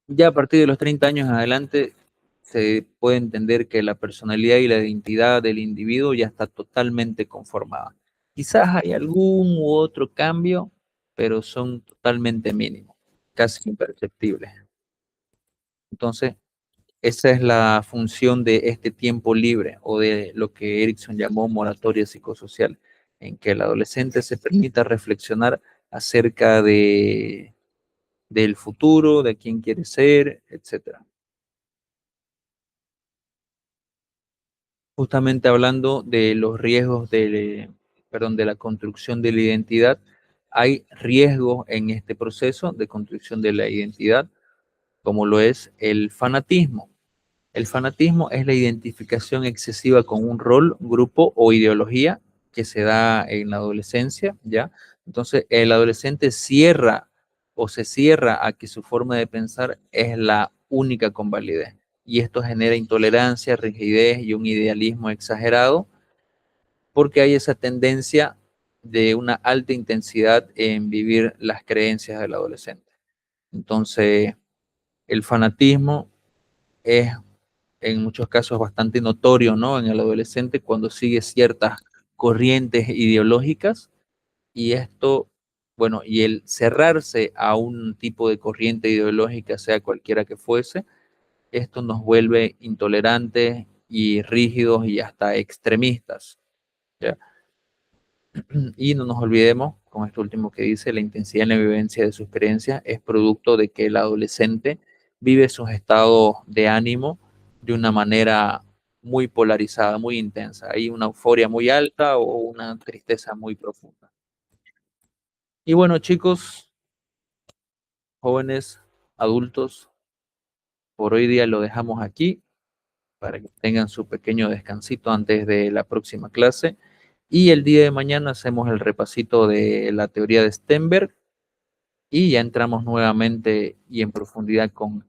Ya a partir de los 30 años en adelante, se puede entender que la personalidad y la identidad del individuo ya está totalmente conformada. Quizás hay algún u otro cambio, pero son totalmente mínimos, casi imperceptibles. Entonces, esa es la función de este tiempo libre o de lo que Erickson llamó moratoria psicosocial, en que el adolescente se permita reflexionar acerca del futuro, de quién quiere ser, etcétera. Justamente hablando de los riesgos de la construcción de la identidad, hay riesgos en este proceso de construcción de la identidad, como lo es el fanatismo. El fanatismo es la identificación excesiva con un rol, grupo o ideología que se da en la adolescencia, ¿ya? Entonces, el adolescente cierra o se cierra a que su forma de pensar es la única con validez. Y esto genera intolerancia, rigidez y un idealismo exagerado porque hay esa tendencia de una alta intensidad en vivir las creencias del adolescente. Entonces, el fanatismo es en muchos casos bastante notorio, ¿no? En el adolescente cuando sigue ciertas corrientes ideológicas y esto, bueno, y el cerrarse a un tipo de corriente ideológica, sea cualquiera que fuese, esto nos vuelve intolerantes y rígidos y hasta extremistas, ¿ya? Y no nos olvidemos, con esto último que dice, la intensidad en la vivencia de sus creencias es producto de que el adolescente vive sus estados de ánimo de una manera muy polarizada, muy intensa. Hay una euforia muy alta o una tristeza muy profunda. Y bueno, chicos, jóvenes, adultos, por hoy día lo dejamos aquí para que tengan su pequeño descansito antes de la próxima clase. Y el día de mañana hacemos el repasito de la teoría de Stenberg y ya entramos nuevamente y en profundidad con